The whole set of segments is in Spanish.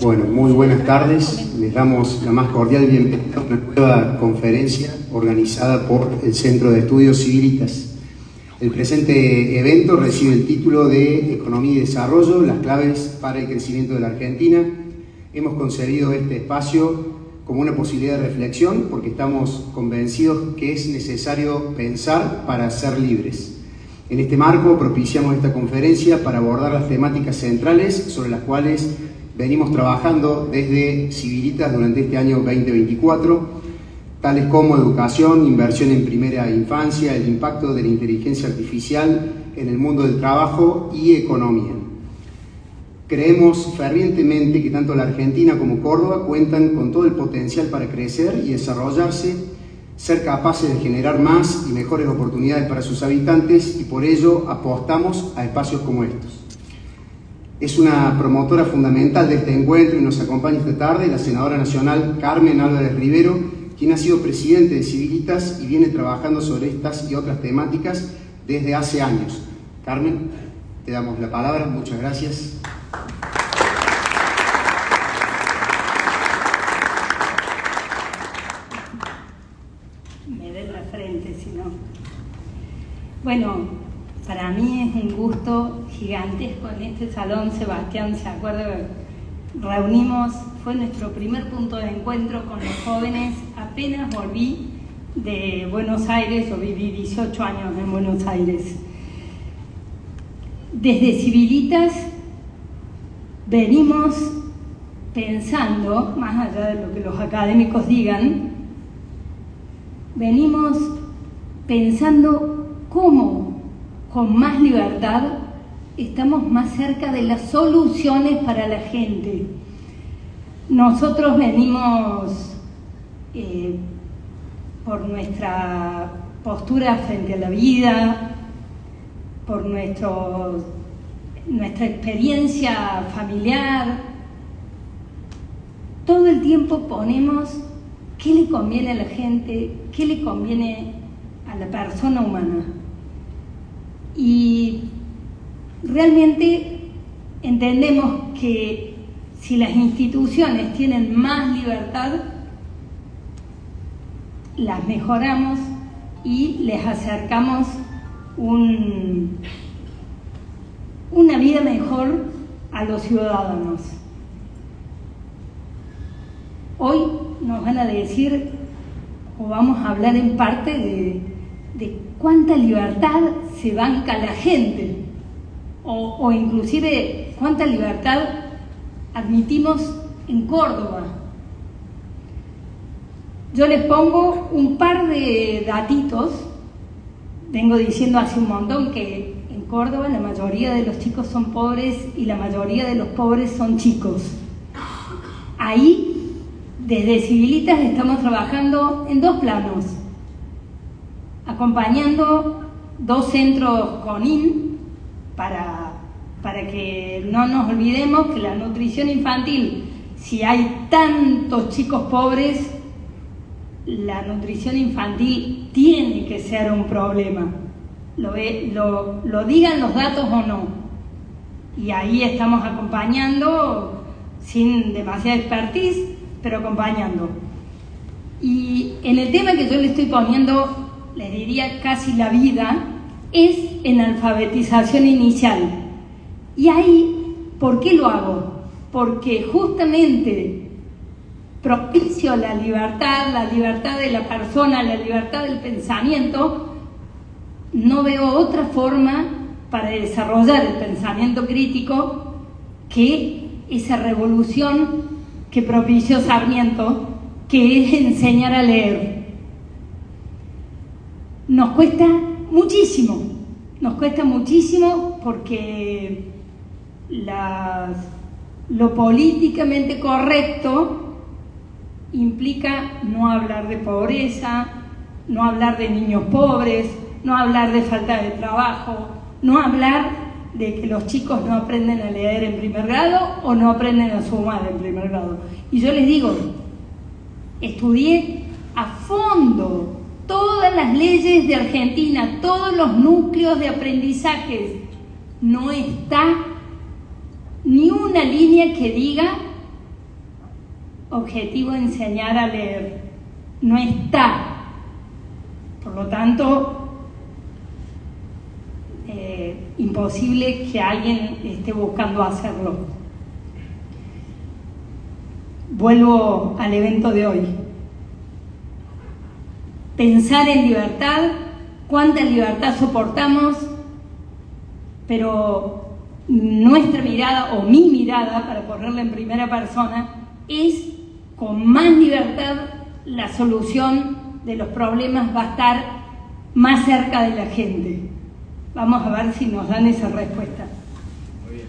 Bueno, muy buenas tardes. Les damos la más cordial bienvenida a una nueva conferencia organizada por el Centro de Estudios Civilitas. El presente evento recibe el título de Economía y Desarrollo, las claves para el crecimiento de la Argentina. Hemos concebido este espacio como una posibilidad de reflexión porque estamos convencidos que es necesario pensar para ser libres. En este marco propiciamos esta conferencia para abordar las temáticas centrales sobre las cuales venimos trabajando desde Civilitas durante este año 2024, tales como educación, inversión en primera infancia, el impacto de la inteligencia artificial en el mundo del trabajo y economía. Creemos fervientemente que tanto la Argentina como Córdoba cuentan con todo el potencial para crecer y desarrollarse, ser capaces de generar más y mejores oportunidades para sus habitantes, y por ello apostamos a espacios como estos. Es una promotora fundamental de este encuentro y nos acompaña esta tarde la senadora nacional Carmen Álvarez Rivero, quien ha sido presidente de Civilitas y viene trabajando sobre estas y otras temáticas desde hace años. Carmen, te damos la palabra. Muchas gracias. Me dé la frente, si no. Bueno, para mí es un gusto gigantesco en este salón. Sebastián, ¿se acuerda? Reunimos, fue nuestro primer punto de encuentro con los jóvenes. Apenas volví de Buenos Aires, yo viví 18 años en Buenos Aires. Desde Civilitas venimos pensando, más allá de lo que los académicos digan, venimos pensando cómo con más libertad estamos más cerca de las soluciones para la gente. Nosotros venimos por nuestra postura frente a la vida, por nuestra experiencia familiar. Todo el tiempo ponemos qué le conviene a la gente, qué le conviene a la persona humana. Y realmente entendemos que si las instituciones tienen más libertad, las mejoramos y les acercamos una vida mejor a los ciudadanos. Hoy nos van a decir, o vamos a hablar en parte de cuánta libertad se banca la gente, o inclusive cuánta libertad admitimos en Córdoba. Yo les pongo un par de datitos. Vengo diciendo hace un montón que en Córdoba la mayoría de los chicos son pobres y la mayoría de los pobres son chicos. Ahí, desde Civilitas, estamos trabajando en dos planos, acompañando dos centros CONIN para que no nos olvidemos que la nutrición infantil, si hay tantos chicos pobres, la nutrición infantil tiene que ser un problema, lo digan los datos o no. Y ahí estamos acompañando sin demasiada expertise, pero acompañando. Y en el tema que yo le estoy poniendo, les diría casi la vida, es en alfabetización inicial. Y ahí, ¿por qué lo hago? Porque justamente propicio la libertad de la persona, la libertad del pensamiento. No veo otra forma para desarrollar el pensamiento crítico que esa revolución que propició Sarmiento, que es enseñar a leer. Nos cuesta muchísimo porque lo políticamente correcto implica no hablar de pobreza, no hablar de niños pobres, no hablar de falta de trabajo, no hablar de que los chicos no aprenden a leer en primer grado o no aprenden a sumar en primer grado. Y yo les digo, estudié a fondo todas las leyes de Argentina, todos los núcleos de aprendizajes. No está ni una línea que diga objetivo enseñar a leer, no está. Por lo tanto, imposible que alguien esté buscando hacerlo. Vuelvo al evento de hoy. Pensar en libertad, cuánta libertad soportamos, pero nuestra mirada, o mi mirada, para ponerla en primera persona, es con más libertad la solución de los problemas va a estar más cerca de la gente. Vamos a ver si nos dan esa respuesta. Muy bien.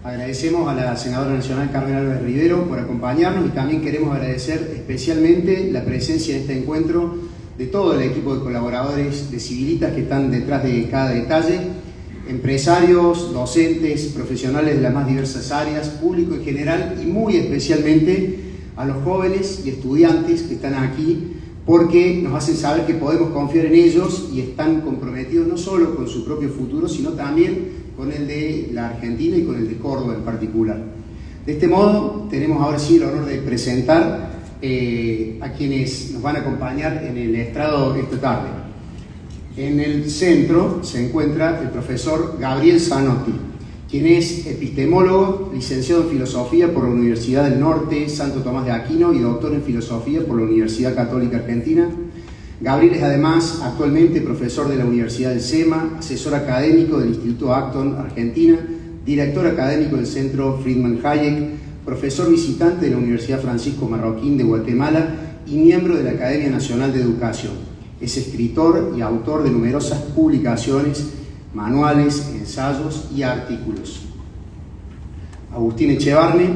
Agradecemos a la senadora nacional Carmen Álvarez Rivero por acompañarnos y también queremos agradecer especialmente la presencia en este encuentro de todo el equipo de colaboradores de Civilitas que están detrás de cada detalle, empresarios, docentes, profesionales de las más diversas áreas, público en general y muy especialmente a los jóvenes y estudiantes que están aquí porque nos hacen saber que podemos confiar en ellos y están comprometidos no solo con su propio futuro, sino también con el de la Argentina y con el de Córdoba en particular. De este modo, tenemos ahora sí el honor de presentar a quienes nos van a acompañar en el estrado esta tarde. En el centro se encuentra el profesor Gabriel Zanotti, quien es epistemólogo, licenciado en Filosofía por la Universidad del Norte, Santo Tomás de Aquino, y doctor en Filosofía por la Universidad Católica Argentina. Gabriel es además actualmente profesor de la Universidad del SEMA, asesor académico del Instituto Acton, Argentina, director académico del Centro Friedman Hayek, profesor visitante de la Universidad Francisco Marroquín de Guatemala y miembro de la Academia Nacional de Educación. Es escritor y autor de numerosas publicaciones, manuales, ensayos y artículos. Agustín Echevarne,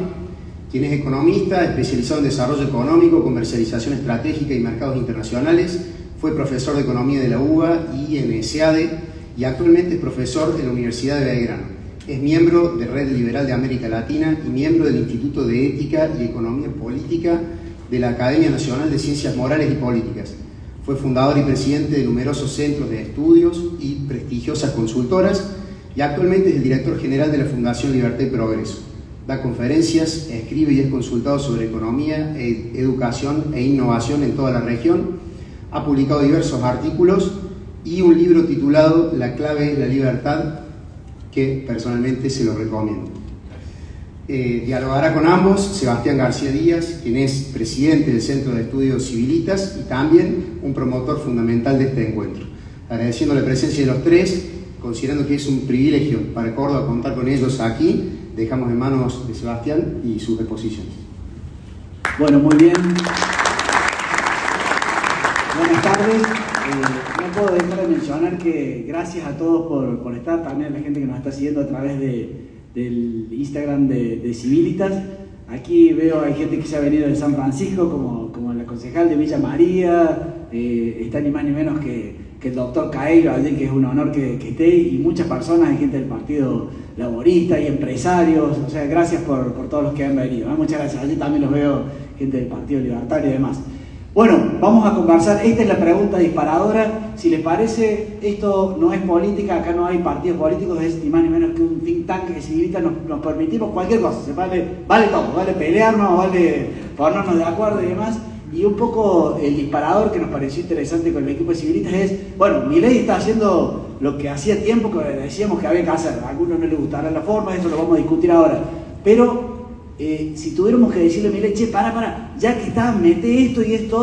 quien es economista, especializado en desarrollo económico, comercialización estratégica y mercados internacionales, fue profesor de economía de la UBA y en ESEADE y actualmente es profesor de la Universidad de Belgrano. Es miembro de Red Liberal de América Latina y miembro del Instituto de Ética y Economía Política de la Academia Nacional de Ciencias Morales y Políticas. Fue fundador y presidente de numerosos centros de estudios y prestigiosas consultoras y actualmente es el director general de la Fundación Libertad y Progreso. Da conferencias, escribe y es consultado sobre economía, educación e innovación en toda la región. Ha publicado diversos artículos y un libro titulado La clave es la libertad, que personalmente se lo recomiendo. Dialogará con ambos Sebastián García Díaz, quien es presidente del Centro de Estudios Civilitas y también un promotor fundamental de este encuentro. Agradeciendo la presencia de los tres, considerando que es un privilegio para Córdoba contar con ellos aquí, dejamos en manos de Sebastián y sus exposiciones. Bueno, muy bien. Buenas tardes. No puedo dejar de mencionar que gracias a todos por estar, también a la gente que nos está siguiendo a través del Instagram de Civilitas. Aquí veo hay gente que se ha venido de San Francisco, como la concejal de Villa María, está ni más ni menos que el doctor Caeiro, que es un honor que esté, y muchas personas, hay gente del Partido Laborista y empresarios, o sea, gracias por todos los que han venido, ¿eh? Muchas gracias. Allí también los veo, gente del Partido Libertario y demás. Bueno, vamos a conversar. Esta es la pregunta disparadora. Si les parece, esto no es política, acá no hay partidos políticos, es ni más ni menos que un think tank que Civilitas nos permitimos cualquier cosa. Vale todo, vale pelearnos, vale ponernos de acuerdo y demás. Y un poco el disparador que nos pareció interesante con el equipo de Civilitas es, bueno, Milei está haciendo lo que hacía tiempo que decíamos que había que hacer. A algunos no les gustará la forma, eso lo vamos a discutir ahora. Pero si tuviéramos que decirle a Milei, che, para, ya que está, mete esto y esto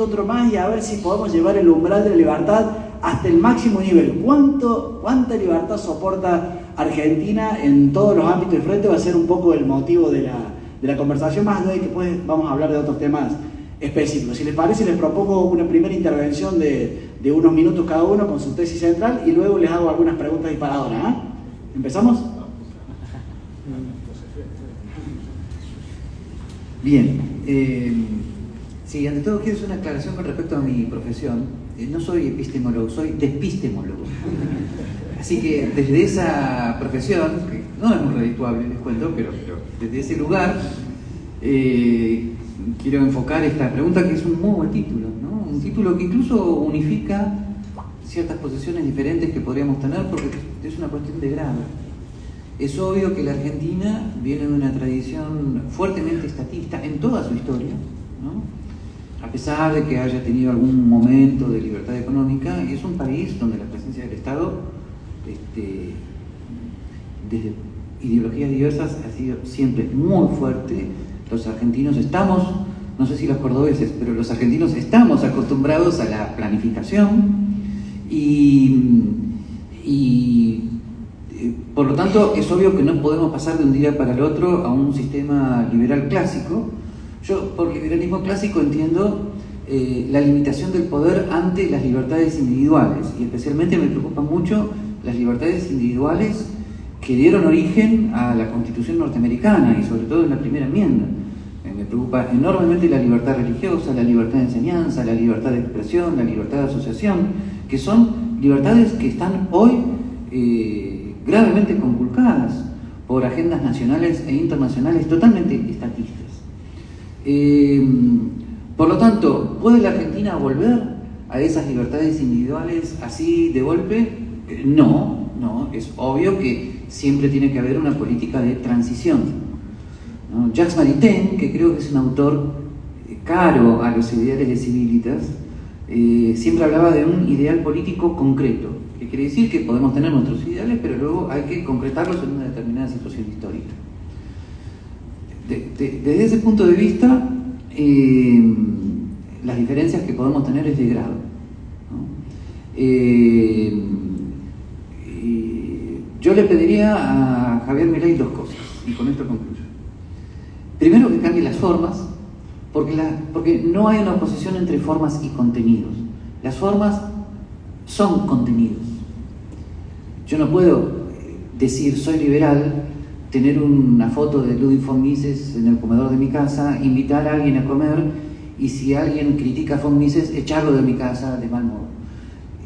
otro más y a ver si podemos llevar el umbral de la libertad hasta el máximo nivel. ¿Cuánta libertad soporta Argentina en todos los ámbitos del frente? Va a ser un poco el motivo de la conversación, más allá de que después vamos a hablar de otros temas específicos. Si les parece, les propongo una primera intervención de unos minutos cada uno con su tesis central y luego les hago algunas preguntas disparadoras. ¿Empezamos? Bien, sí, ante todo quiero hacer una aclaración con respecto a mi profesión. No soy epistemólogo, soy despistemólogo. Así que desde esa profesión, que no es muy redituable, les cuento, pero desde ese lugar quiero enfocar esta pregunta, que es un muy buen título, ¿no? Un título que incluso unifica ciertas posiciones diferentes que podríamos tener porque es una cuestión de grado. Es obvio que la Argentina viene de una tradición fuertemente estatista en toda su historia, ¿no? A pesar de que haya tenido algún momento de libertad económica, y es un país donde la presencia del Estado, desde ideologías diversas, ha sido siempre muy fuerte. Los argentinos estamos, no sé si los cordobeses, pero los argentinos estamos acostumbrados a la planificación y por lo tanto es obvio que no podemos pasar de un día para el otro a un sistema liberal clásico. Yo por liberalismo clásico entiendo la limitación del poder ante las libertades individuales, y especialmente me preocupan mucho las libertades individuales que dieron origen a la Constitución norteamericana y sobre todo en la primera enmienda. Me preocupa enormemente la libertad religiosa, la libertad de enseñanza, la libertad de expresión, la libertad de asociación, que son libertades que están hoy gravemente conculcadas por agendas nacionales e internacionales totalmente estatistas. Por lo tanto, ¿puede la Argentina volver a esas libertades individuales así de golpe? No, es obvio que siempre tiene que haber una política de transición, ¿no? Jacques Maritain, que creo que es un autor caro a los ideales de Civilitas, siempre hablaba de un ideal político concreto, que quiere decir que podemos tener nuestros ideales, pero luego hay que concretarlos en una determinada situación histórica. Desde ese punto de vista, las diferencias que podemos tener es de grado, ¿no? Yo le pediría a Javier Milei dos cosas, y con esto concluyo. Primero, que cambie las formas, porque no hay una oposición entre formas y contenidos. Las formas son contenidos. Yo no puedo decir soy liberal, tener una foto de Ludwig von Mises en el comedor de mi casa, invitar a alguien a comer, y si alguien critica a von Mises, echarlo de mi casa de mal modo.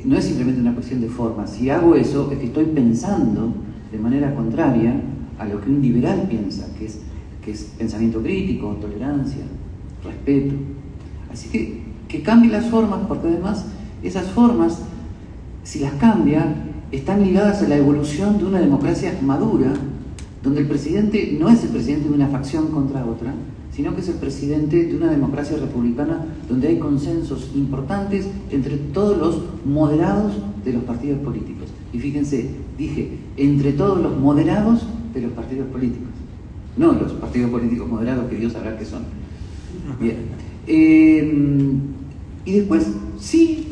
No es simplemente una cuestión de forma. Si hago eso, es que estoy pensando de manera contraria a lo que un liberal piensa, que es pensamiento crítico, tolerancia, respeto. Así que cambie las formas, porque además esas formas, si las cambia, están ligadas a la evolución de una democracia madura, donde el presidente no es el presidente de una facción contra otra, sino que es el presidente de una democracia republicana donde hay consensos importantes entre todos los moderados de los partidos políticos. Y fíjense, dije, entre todos los moderados de los partidos políticos, no los partidos políticos moderados que Dios sabrá qué son. Bien. Y después, sí,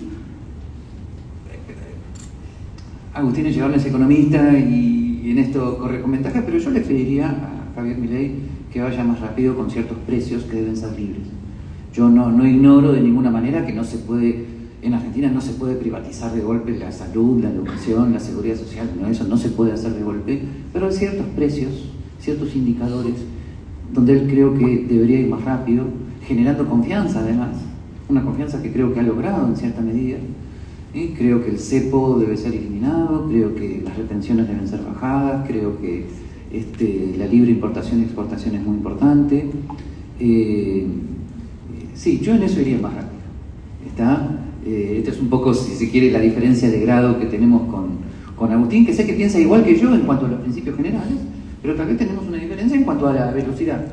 Agustín Echevarne es economista y en esto corre con ventaja, pero yo le pediría a Javier Milei que vaya más rápido con ciertos precios que deben ser libres. Yo no ignoro de ninguna manera que no se puede, en Argentina no se puede privatizar de golpe la salud, la educación, la seguridad social, no, eso no se puede hacer de golpe, pero hay ciertos precios, ciertos indicadores, donde él creo que debería ir más rápido, generando confianza además, una confianza que creo que ha logrado en cierta medida. Creo que el cepo debe ser eliminado, creo que las retenciones deben ser bajadas, creo que la libre importación y exportación es muy importante. Sí, yo en eso iría más rápido. Esta es un poco, si se quiere, la diferencia de grado que tenemos con Agustín, que sé que piensa igual que yo en cuanto a los principios generales, pero tal vez tenemos una diferencia en cuanto a la velocidad.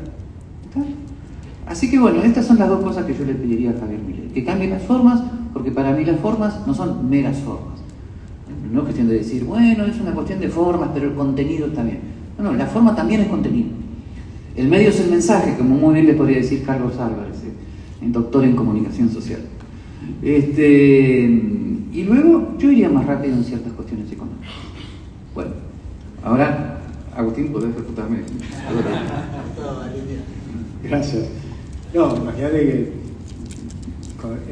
¿Está? Así que bueno, estas son las dos cosas que yo le pediría a Javier Milei. Que cambie las formas, porque para mí las formas no son meras formas. No es cuestión de decir, bueno, es una cuestión de formas, pero el contenido está bien. No, la forma también es contenido. El medio es el mensaje, como muy bien le podría decir Carlos Álvarez, doctor en comunicación social. Y luego yo iría más rápido en ciertas cuestiones económicas. Bueno, ahora, Agustín, podés refutarme. Gracias. No, imagínate que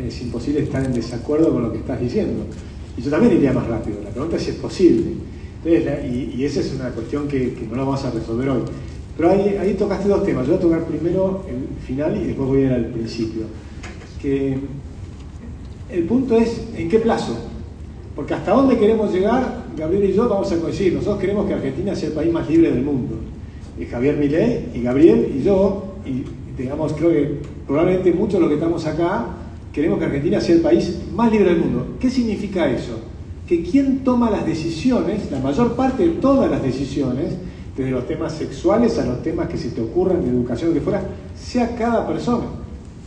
es imposible estar en desacuerdo con lo que estás diciendo. Y yo también iría más rápido. La pregunta es si es posible. Entonces, y esa es una cuestión que no la vamos a resolver hoy. Pero ahí tocaste dos temas. Yo voy a tocar primero el final y después voy a ir al principio. Que el punto es, ¿en qué plazo? Porque hasta dónde queremos llegar, Gabriel y yo vamos a coincidir. Nosotros queremos que Argentina sea el país más libre del mundo. Y Javier Milei, y Gabriel, y yo, y digamos, creo que probablemente muchos de los que estamos acá, queremos que Argentina sea el país más libre del mundo. ¿Qué significa eso? que quien toma las decisiones, la mayor parte de todas las decisiones, desde los temas sexuales a los temas que se te ocurran de educación, que fuera, sea cada persona.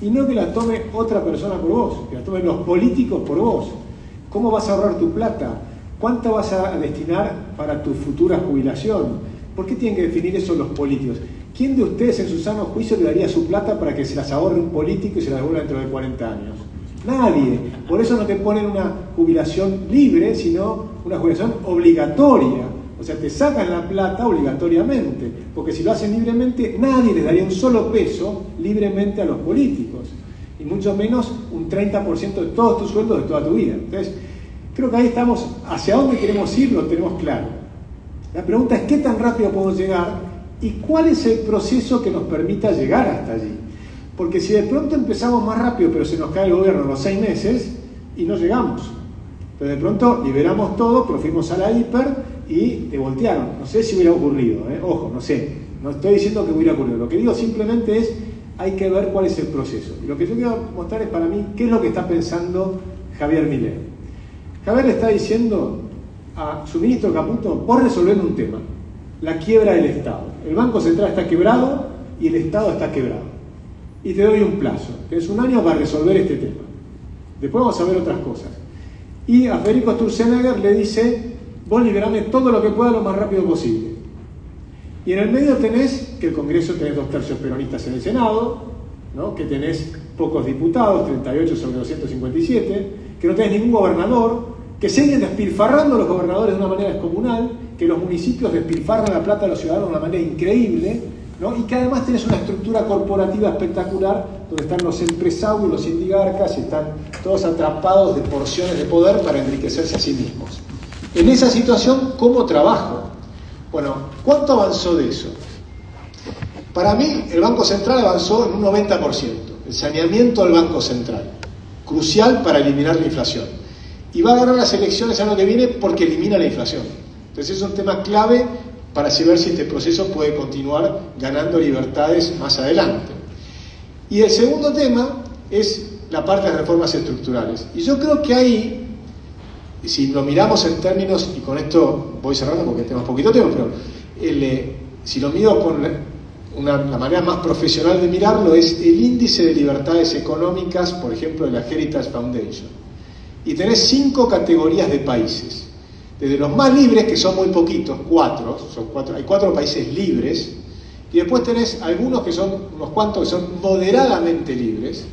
Y no que la tome otra persona por vos, que la tomen los políticos por vos. ¿Cómo vas a ahorrar tu plata? ¿Cuánto vas a destinar para tu futura jubilación? ¿Por qué tienen que definir eso los políticos? ¿Quién de ustedes en su sano juicio le daría su plata para que se las ahorre un político y se las devuelva dentro de 40 años? Nadie. Por eso no te ponen una jubilación libre, sino una jubilación obligatoria. O sea, te sacan la plata obligatoriamente, porque si lo hacen libremente, nadie les daría un solo peso libremente a los políticos, y mucho menos un 30% de todos tus sueldos de toda tu vida. Entonces, creo que ahí estamos, hacia dónde queremos ir, lo tenemos claro. La pregunta es qué tan rápido podemos llegar y cuál es el proceso que nos permita llegar hasta allí. Porque si de pronto empezamos más rápido, pero se nos cae el gobierno en los 6 meses y no llegamos. Pero de pronto liberamos todo, pero fuimos a la hiper y te voltearon. No sé si hubiera ocurrido, ojo, no sé. No estoy diciendo que hubiera ocurrido. Lo que digo simplemente es, hay que ver cuál es el proceso. Y lo que yo quiero mostrar es para mí qué es lo que está pensando Javier Milei. Javier le está diciendo a su ministro Caputo, vos resolvés un tema, la quiebra del Estado. El Banco Central está quebrado y el Estado está quebrado. Y te doy un plazo, que es 1 año para resolver este tema. Después vamos a ver otras cosas. Y a Federico Sturzenegger le dice, vos liberame todo lo que pueda lo más rápido posible. Y en el medio tenés que el Congreso tenés 2/3 peronistas en el Senado, ¿no? Que tenés pocos diputados, 38 sobre 257, que no tenés ningún gobernador, que siguen despilfarrando los gobernadores de una manera descomunal, que los municipios despilfarran la plata de los ciudadanos de una manera increíble, ¿no? Y que además tenés una estructura corporativa espectacular donde están los empresarios, los sindigarcas y están todos atrapados de porciones de poder para enriquecerse a sí mismos. En esa situación, ¿cómo trabajo? Bueno, ¿cuánto avanzó de eso? Para mí, el Banco Central avanzó en un 90%. El saneamiento del Banco Central, crucial para eliminar la inflación. Y va a ganar las elecciones el año que viene porque elimina la inflación. Entonces es un tema clave para ver si este proceso puede continuar ganando libertades más adelante. Y el segundo tema es la parte de las reformas estructurales. Y yo creo que ahí, si lo miramos en términos, y con esto voy cerrando porque tenemos poquito tiempo, pero si lo mido con la manera más profesional de mirarlo, es el índice de libertades económicas, por ejemplo, de la Heritage Foundation. Y tenés 5 categorías de países. Desde los más libres, que son muy poquitos, 4, hay 4 países libres, y después tenés algunos que son, unos cuantos que son moderadamente libres.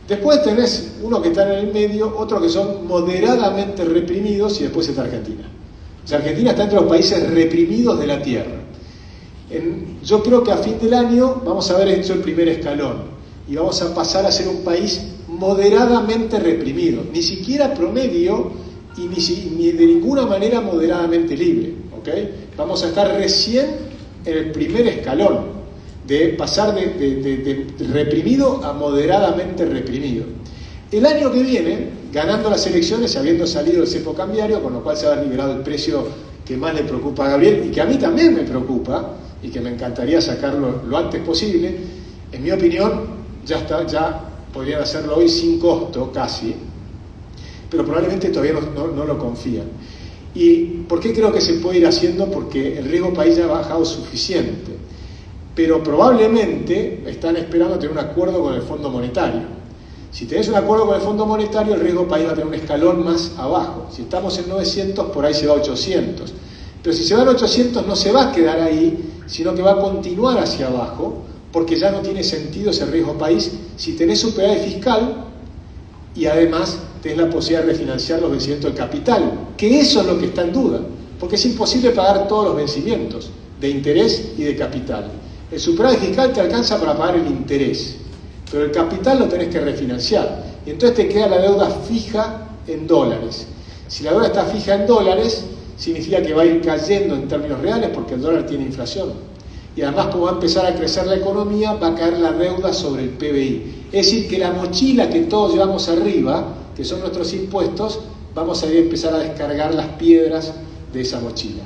Después tenés uno que está en el medio, otros que son moderadamente reprimidos, y después está Argentina. O sea, Argentina está entre los países reprimidos de la Tierra. Yo creo que a fin del año vamos a haber hecho el primer escalón, y vamos a pasar a ser un país moderadamente reprimido, ni siquiera promedio, y ni de ninguna manera moderadamente libre, ¿okay? Vamos a estar recién en el primer escalón de pasar de reprimido a moderadamente reprimido. El año que viene, ganando las elecciones, habiendo salido el cepo cambiario, con lo cual se ha liberado el precio que más le preocupa a Gabriel y que a mí también me preocupa y que me encantaría sacarlo lo antes posible, en mi opinión ya podrían hacerlo hoy sin costo casi, pero probablemente todavía no lo confían. ¿Y por qué creo que se puede ir haciendo? Porque el riesgo país ya ha bajado suficiente, pero probablemente están esperando tener un acuerdo con el Fondo Monetario. Si tenés un acuerdo con el Fondo Monetario, el riesgo país va a tener un escalón más abajo. Si estamos en 900, por ahí se va a 800. Pero si se va a 800 no se va a quedar ahí, sino que va a continuar hacia abajo, porque ya no tiene sentido ese riesgo país si tenés superávit fiscal y además tenés la posibilidad de refinanciar los vencimientos del capital, que eso es lo que está en duda, porque es imposible pagar todos los vencimientos de interés y de capital. El superávit fiscal te alcanza para pagar el interés, pero el capital lo tenés que refinanciar, y entonces te queda la deuda fija en dólares. Si la deuda está fija en dólares, significa que va a ir cayendo en términos reales porque el dólar tiene inflación. Y además, como va a empezar a crecer la economía, va a caer la deuda sobre el PBI. Es decir, que la mochila que todos llevamos arriba, que son nuestros impuestos, vamos a empezar a descargar las piedras de esa mochila.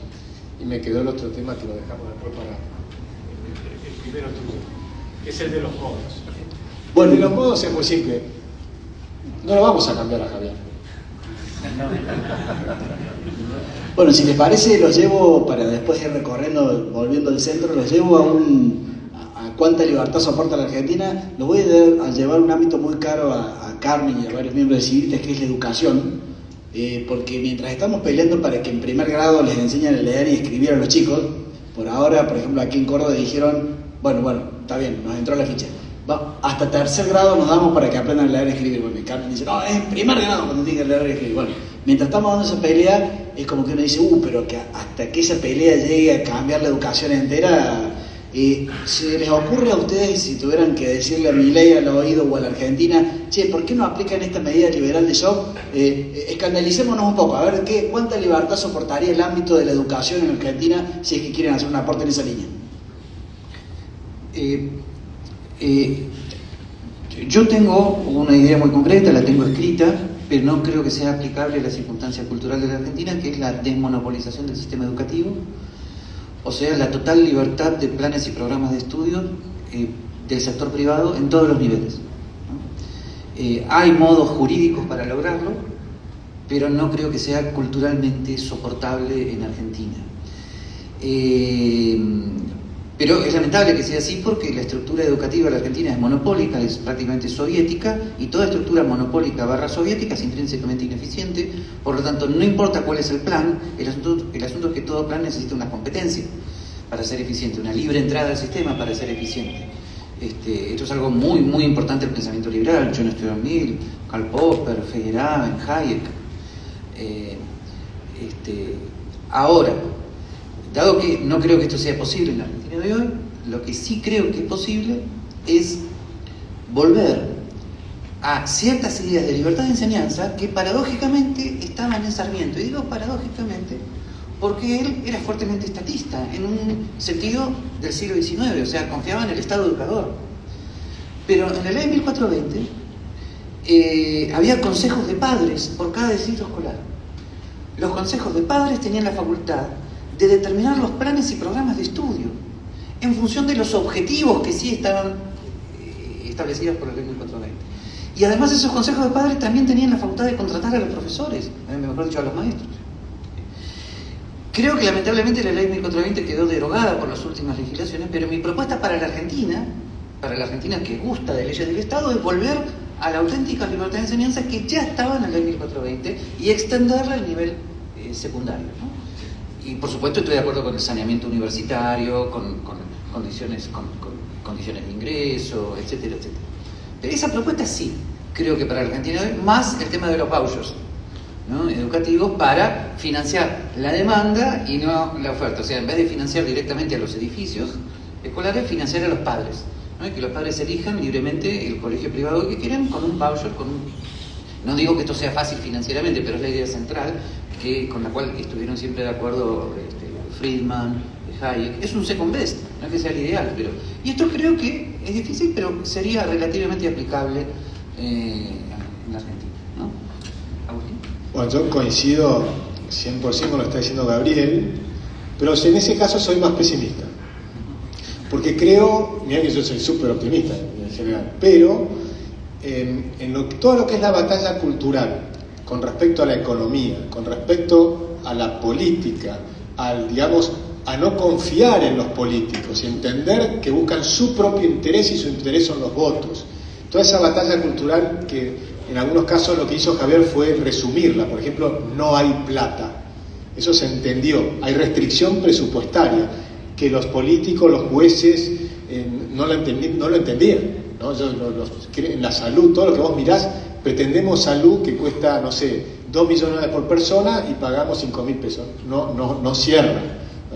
Y me quedó el otro tema que lo dejamos después para el primero tuyo, que es el de los modos. Bueno, el de los modos es muy simple. No lo vamos a cambiar a Javier. Bueno, si les parece, los llevo, para después ir recorriendo, volviendo al centro, los llevo a cuánta libertad soporta la Argentina. Los voy a llevar a un ámbito muy caro a Carmen y a varios miembros de Civitas, que es la educación, porque mientras estamos peleando para que en primer grado les enseñen a leer y escribir a los chicos, por ahora, por ejemplo, aquí en Córdoba dijeron, bueno, está bien, nos entró la ficha. Hasta tercer grado nos damos para que aprendan a leer y escribir. Bueno, y Carmen dice, no, es en primer grado cuando tienen que leer y escribir. Bueno, mientras estamos dando esa pelea, es como que uno dice, pero que hasta que esa pelea llegue a cambiar la educación entera, ¿se les ocurre a ustedes, si tuvieran que decirle a Milei al oído o a la Argentina, ¿por qué no aplican esta medida liberal de shock? Escandalicémonos un poco, a ver cuánta libertad soportaría el ámbito de la educación en Argentina si es que quieren hacer un aporte en esa línea. Yo tengo una idea muy concreta, la tengo escrita, pero no creo que sea aplicable a la circunstancia cultural de la Argentina, que es la desmonopolización del sistema educativo, o sea, la total libertad de planes y programas de estudio del sector privado en todos los niveles, ¿no? Hay modos jurídicos para lograrlo, pero no creo que sea culturalmente soportable en Argentina. Pero es lamentable que sea así porque la estructura educativa de la Argentina es monopólica, es prácticamente soviética, y toda estructura monopólica / soviética es intrínsecamente ineficiente. Por lo tanto, no importa cuál es el plan, el asunto es que todo plan necesita una competencia para ser eficiente, una libre entrada al sistema para ser eficiente. Esto es algo muy, muy importante del pensamiento liberal. John Stuart Mill, Karl Popper, Feyerabend, Hayek. Ahora, dado que no creo que esto sea posible en la Argentina de hoy, lo que sí creo que es posible es volver a ciertas ideas de libertad de enseñanza que paradójicamente estaban en Sarmiento. Y digo paradójicamente porque él era fuertemente estatista, en un sentido del siglo XIX, o sea, confiaba en el Estado educador. Pero en la ley 1420 había consejos de padres por cada distrito escolar. Los consejos de padres tenían la facultad de determinar los planes y programas de estudio en función de los objetivos que sí estaban establecidos por la ley 1420. Y además esos consejos de padres también tenían la facultad de contratar a los profesores, mejor dicho, a los maestros. Creo que lamentablemente la ley 1420 quedó derogada por las últimas legislaciones, pero mi propuesta para la Argentina que gusta de leyes del Estado, es volver a la auténtica libertad de enseñanza que ya estaba en la ley 1420 y extenderla al nivel secundario, ¿no? Y por supuesto estoy de acuerdo con el saneamiento universitario, con condiciones de ingreso, etcétera, etcétera. Pero esa propuesta sí, creo que para la Argentina hoy, más el tema de los vouchers, ¿no?, educativos, para financiar la demanda y no la oferta. O sea, en vez de financiar directamente a los edificios escolares, financiar a los padres, ¿no? Y que los padres elijan libremente el colegio privado que quieran con un voucher, No digo que esto sea fácil financieramente, pero es la idea central con la cual estuvieron siempre de acuerdo Friedman, Hayek. Es un second best, no es que sea el ideal, pero... Y esto creo que es difícil, pero sería relativamente aplicable en la Argentina, ¿no? ¿Agustín? Bueno, yo coincido 100% con lo que está diciendo Gabriel, pero en ese caso soy más pesimista. Porque creo, mira que yo soy súper optimista en general, pero todo lo que es la batalla cultural con respecto a la economía, con respecto a la política, a no confiar en los políticos y entender que buscan su propio interés y su interés son los votos. Toda esa batalla cultural que en algunos casos lo que hizo Javier fue resumirla. Por ejemplo, no hay plata. Eso se entendió. Hay restricción presupuestaria que los políticos, los jueces no lo entendían, ¿no? En la salud, todo lo que vos mirás, pretendemos salud que cuesta, no sé, 2 millones por persona y pagamos 5.000 pesos. No cierra,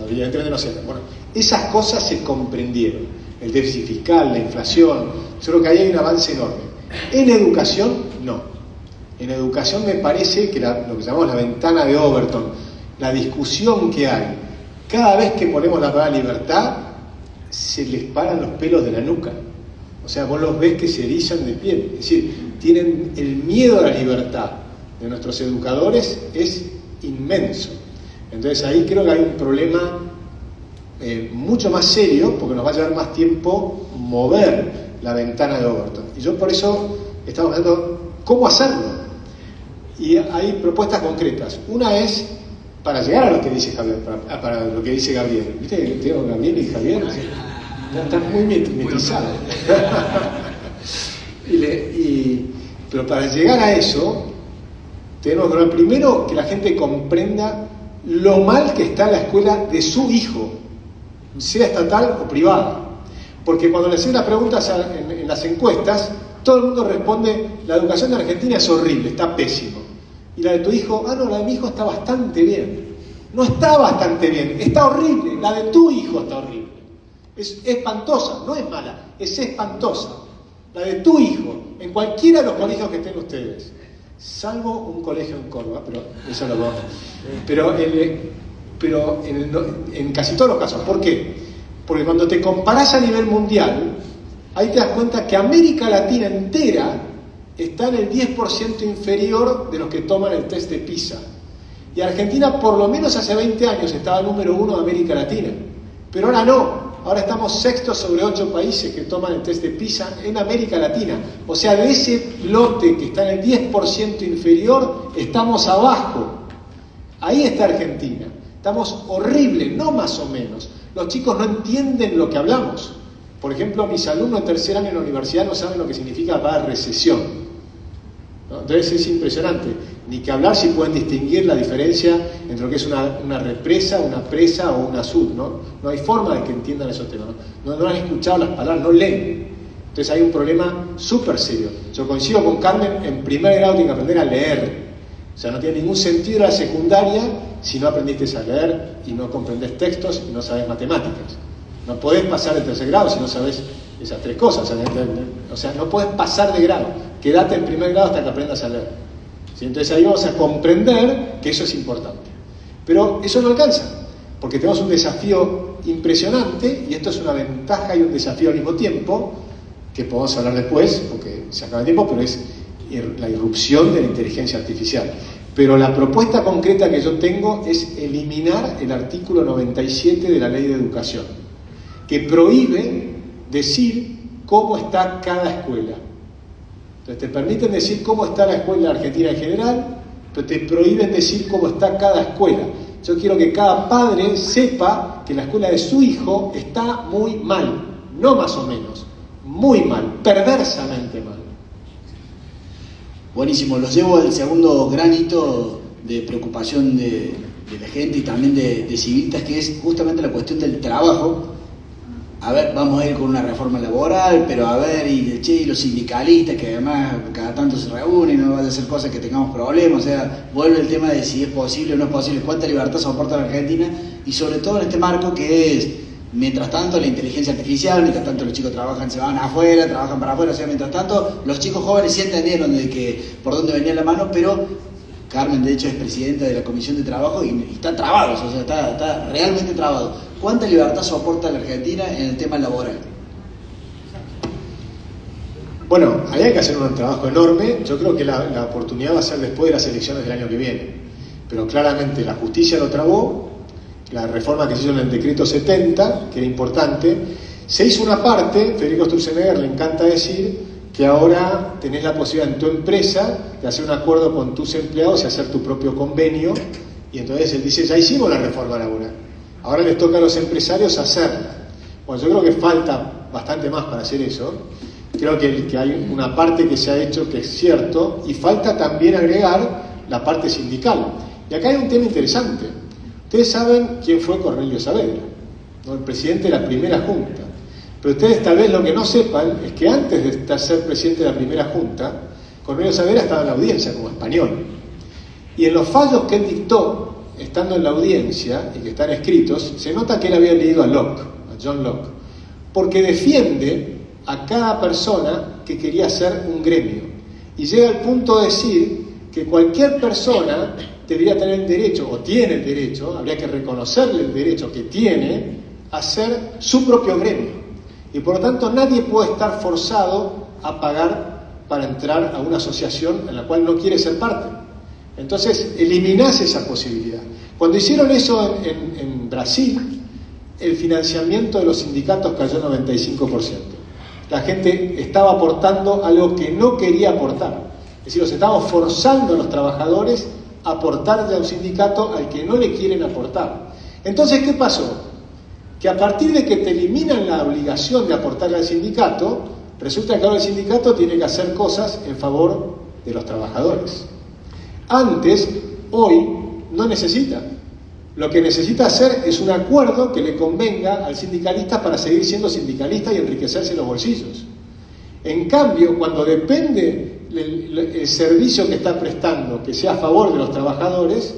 evidentemente no cierra. Bueno, esas cosas se comprendieron. El déficit fiscal, la inflación, yo creo que ahí hay un avance enorme. En educación, no. En educación me parece que lo que llamamos la ventana de Overton, la discusión que hay, cada vez que ponemos la palabra libertad, se les paran los pelos de la nuca. O sea, vos los ves que se erizan de piel. Es decir, tienen el miedo a la libertad de nuestros educadores, es inmenso. Entonces ahí creo que hay un problema mucho más serio, porque nos va a llevar más tiempo mover la ventana de Overton. Y yo por eso estamos viendo cómo hacerlo. Y hay propuestas concretas. Una es para llegar a lo que dice Javier, para lo que dice Gabriel. ¿Viste que tengo Gabriel y Javier? Están muy metizados. Pero para llegar a eso, tenemos que ver primero que la gente comprenda lo mal que está la escuela de su hijo, sea estatal o privada. Porque cuando le hacen las preguntas en las encuestas, todo el mundo responde: la educación de Argentina es horrible, está pésimo. Y la de tu hijo, no, la de mi hijo está bastante bien. No está bastante bien, está horrible. La de tu hijo está horrible. Es espantosa, no es mala, es espantosa. La de tu hijo, en cualquiera de los colegios que estén ustedes, salvo un colegio en Córdoba, pero eso lo vamos. Pero en casi todos los casos. ¿Por qué? Porque cuando te comparás a nivel mundial, ahí te das cuenta que América Latina entera está en el 10% inferior de los que toman el test de PISA. Y Argentina, por lo menos hace 20 años, estaba número 1 de América Latina. Pero ahora no. Ahora estamos sextos sobre 8 países que toman el test de PISA en América Latina. O sea, de ese lote que está en el 10% inferior, estamos abajo. Ahí está Argentina. Estamos horribles, no más o menos. Los chicos no entienden lo que hablamos. Por ejemplo, mis alumnos de tercer año en la universidad no saben lo que significa la palabra recesión, ¿no? Entonces es impresionante. Ni que hablar si pueden distinguir la diferencia entre lo que es una represa, una presa o una sud, ¿no? No hay forma de que entiendan esos temas, ¿no? No han escuchado las palabras, no leen. Entonces hay un problema súper serio. Yo coincido con Carmen, en primer grado tienen que aprender a leer. O sea, no tiene ningún sentido la secundaria si no aprendiste a leer y no comprendés textos y no sabes matemáticas. No podés pasar de tercer grado si no sabes esas tres cosas. O sea, no podés pasar de grado. Quédate en primer grado hasta que aprendas a leer. ¿Sí? Entonces ahí vamos a comprender que eso es importante. Pero eso no alcanza, porque tenemos un desafío impresionante, y esto es una ventaja y un desafío al mismo tiempo, que podemos hablar después, porque se acaba el tiempo, pero es la irrupción de la inteligencia artificial. Pero la propuesta concreta que yo tengo es eliminar el artículo 97 de la Ley de Educación, que prohíbe decir cómo está cada escuela. Entonces te permiten decir cómo está la escuela argentina en general, pero te prohíben decir cómo está cada escuela. Yo quiero que cada padre sepa que la escuela de su hijo está muy mal, no más o menos, muy mal, perversamente mal. Buenísimo, los llevo al segundo gran hito de preocupación de la gente y también de civilistas, que es justamente la cuestión del trabajo. A ver, vamos a ir con una reforma laboral, pero a ver, y los sindicalistas, que además cada tanto se reúnen, no vaya a ser cosas que tengamos problemas, o sea, vuelve el tema de si es posible o no es posible, cuánta libertad soporta la Argentina, y sobre todo en este marco que es, mientras tanto, la inteligencia artificial, mientras tanto los chicos trabajan, se van afuera, trabajan para afuera, o sea, mientras tanto, los chicos jóvenes sí entendieron de que por dónde venía la mano, pero Carmen, de hecho, es presidenta de la Comisión de Trabajo y están trabados, o sea, está realmente trabado. ¿Cuánta libertad soporta la Argentina en el tema laboral? Bueno, ahí hay que hacer un trabajo enorme. Yo creo que la oportunidad va a ser después de las elecciones del año que viene. Pero claramente la justicia lo trabó, la reforma que se hizo en el decreto 70, que era importante, se hizo una parte. Federico Sturzenegger le encanta decir que ahora tenés la posibilidad en tu empresa de hacer un acuerdo con tus empleados y hacer tu propio convenio, y entonces él dice, ya hicimos la reforma laboral, ahora les toca a los empresarios hacerla. Bueno, yo creo que falta bastante más para hacer eso. Creo que hay una parte que se ha hecho que es cierto, y falta también agregar la parte sindical. Y acá hay un tema interesante. Ustedes saben quién fue Cornelio Saavedra, ¿no? El presidente de la primera junta. Pero ustedes tal vez lo que no sepan es que antes de ser presidente de la primera junta, Cornelio Saavedra estaba en la audiencia como español. Y en los fallos que él dictó, estando en la audiencia, y que están escritos, se nota que él había leído a Locke, a John Locke, porque defiende a cada persona que quería hacer un gremio. Y llega al punto de decir que cualquier persona debería tener el derecho, o tiene el derecho, habría que reconocerle el derecho que tiene a hacer su propio gremio. Y por lo tanto nadie puede estar forzado a pagar para entrar a una asociación en la cual no quiere ser parte. Entonces eliminás esa posibilidad. Cuando hicieron eso en Brasil, el financiamiento de los sindicatos cayó 95%. La gente estaba aportando algo que no quería aportar. Es decir, los estamos forzando a los trabajadores a aportarle a un sindicato al que no le quieren aportar. Entonces, ¿qué pasó? Que a partir de que te eliminan la obligación de aportarle al sindicato, resulta que ahora el sindicato tiene que hacer cosas en favor de los trabajadores. Antes, hoy, no necesita. Lo que necesita hacer es un acuerdo que le convenga al sindicalista para seguir siendo sindicalista y enriquecerse los bolsillos. En cambio, cuando depende el servicio que está prestando, que sea a favor de los trabajadores,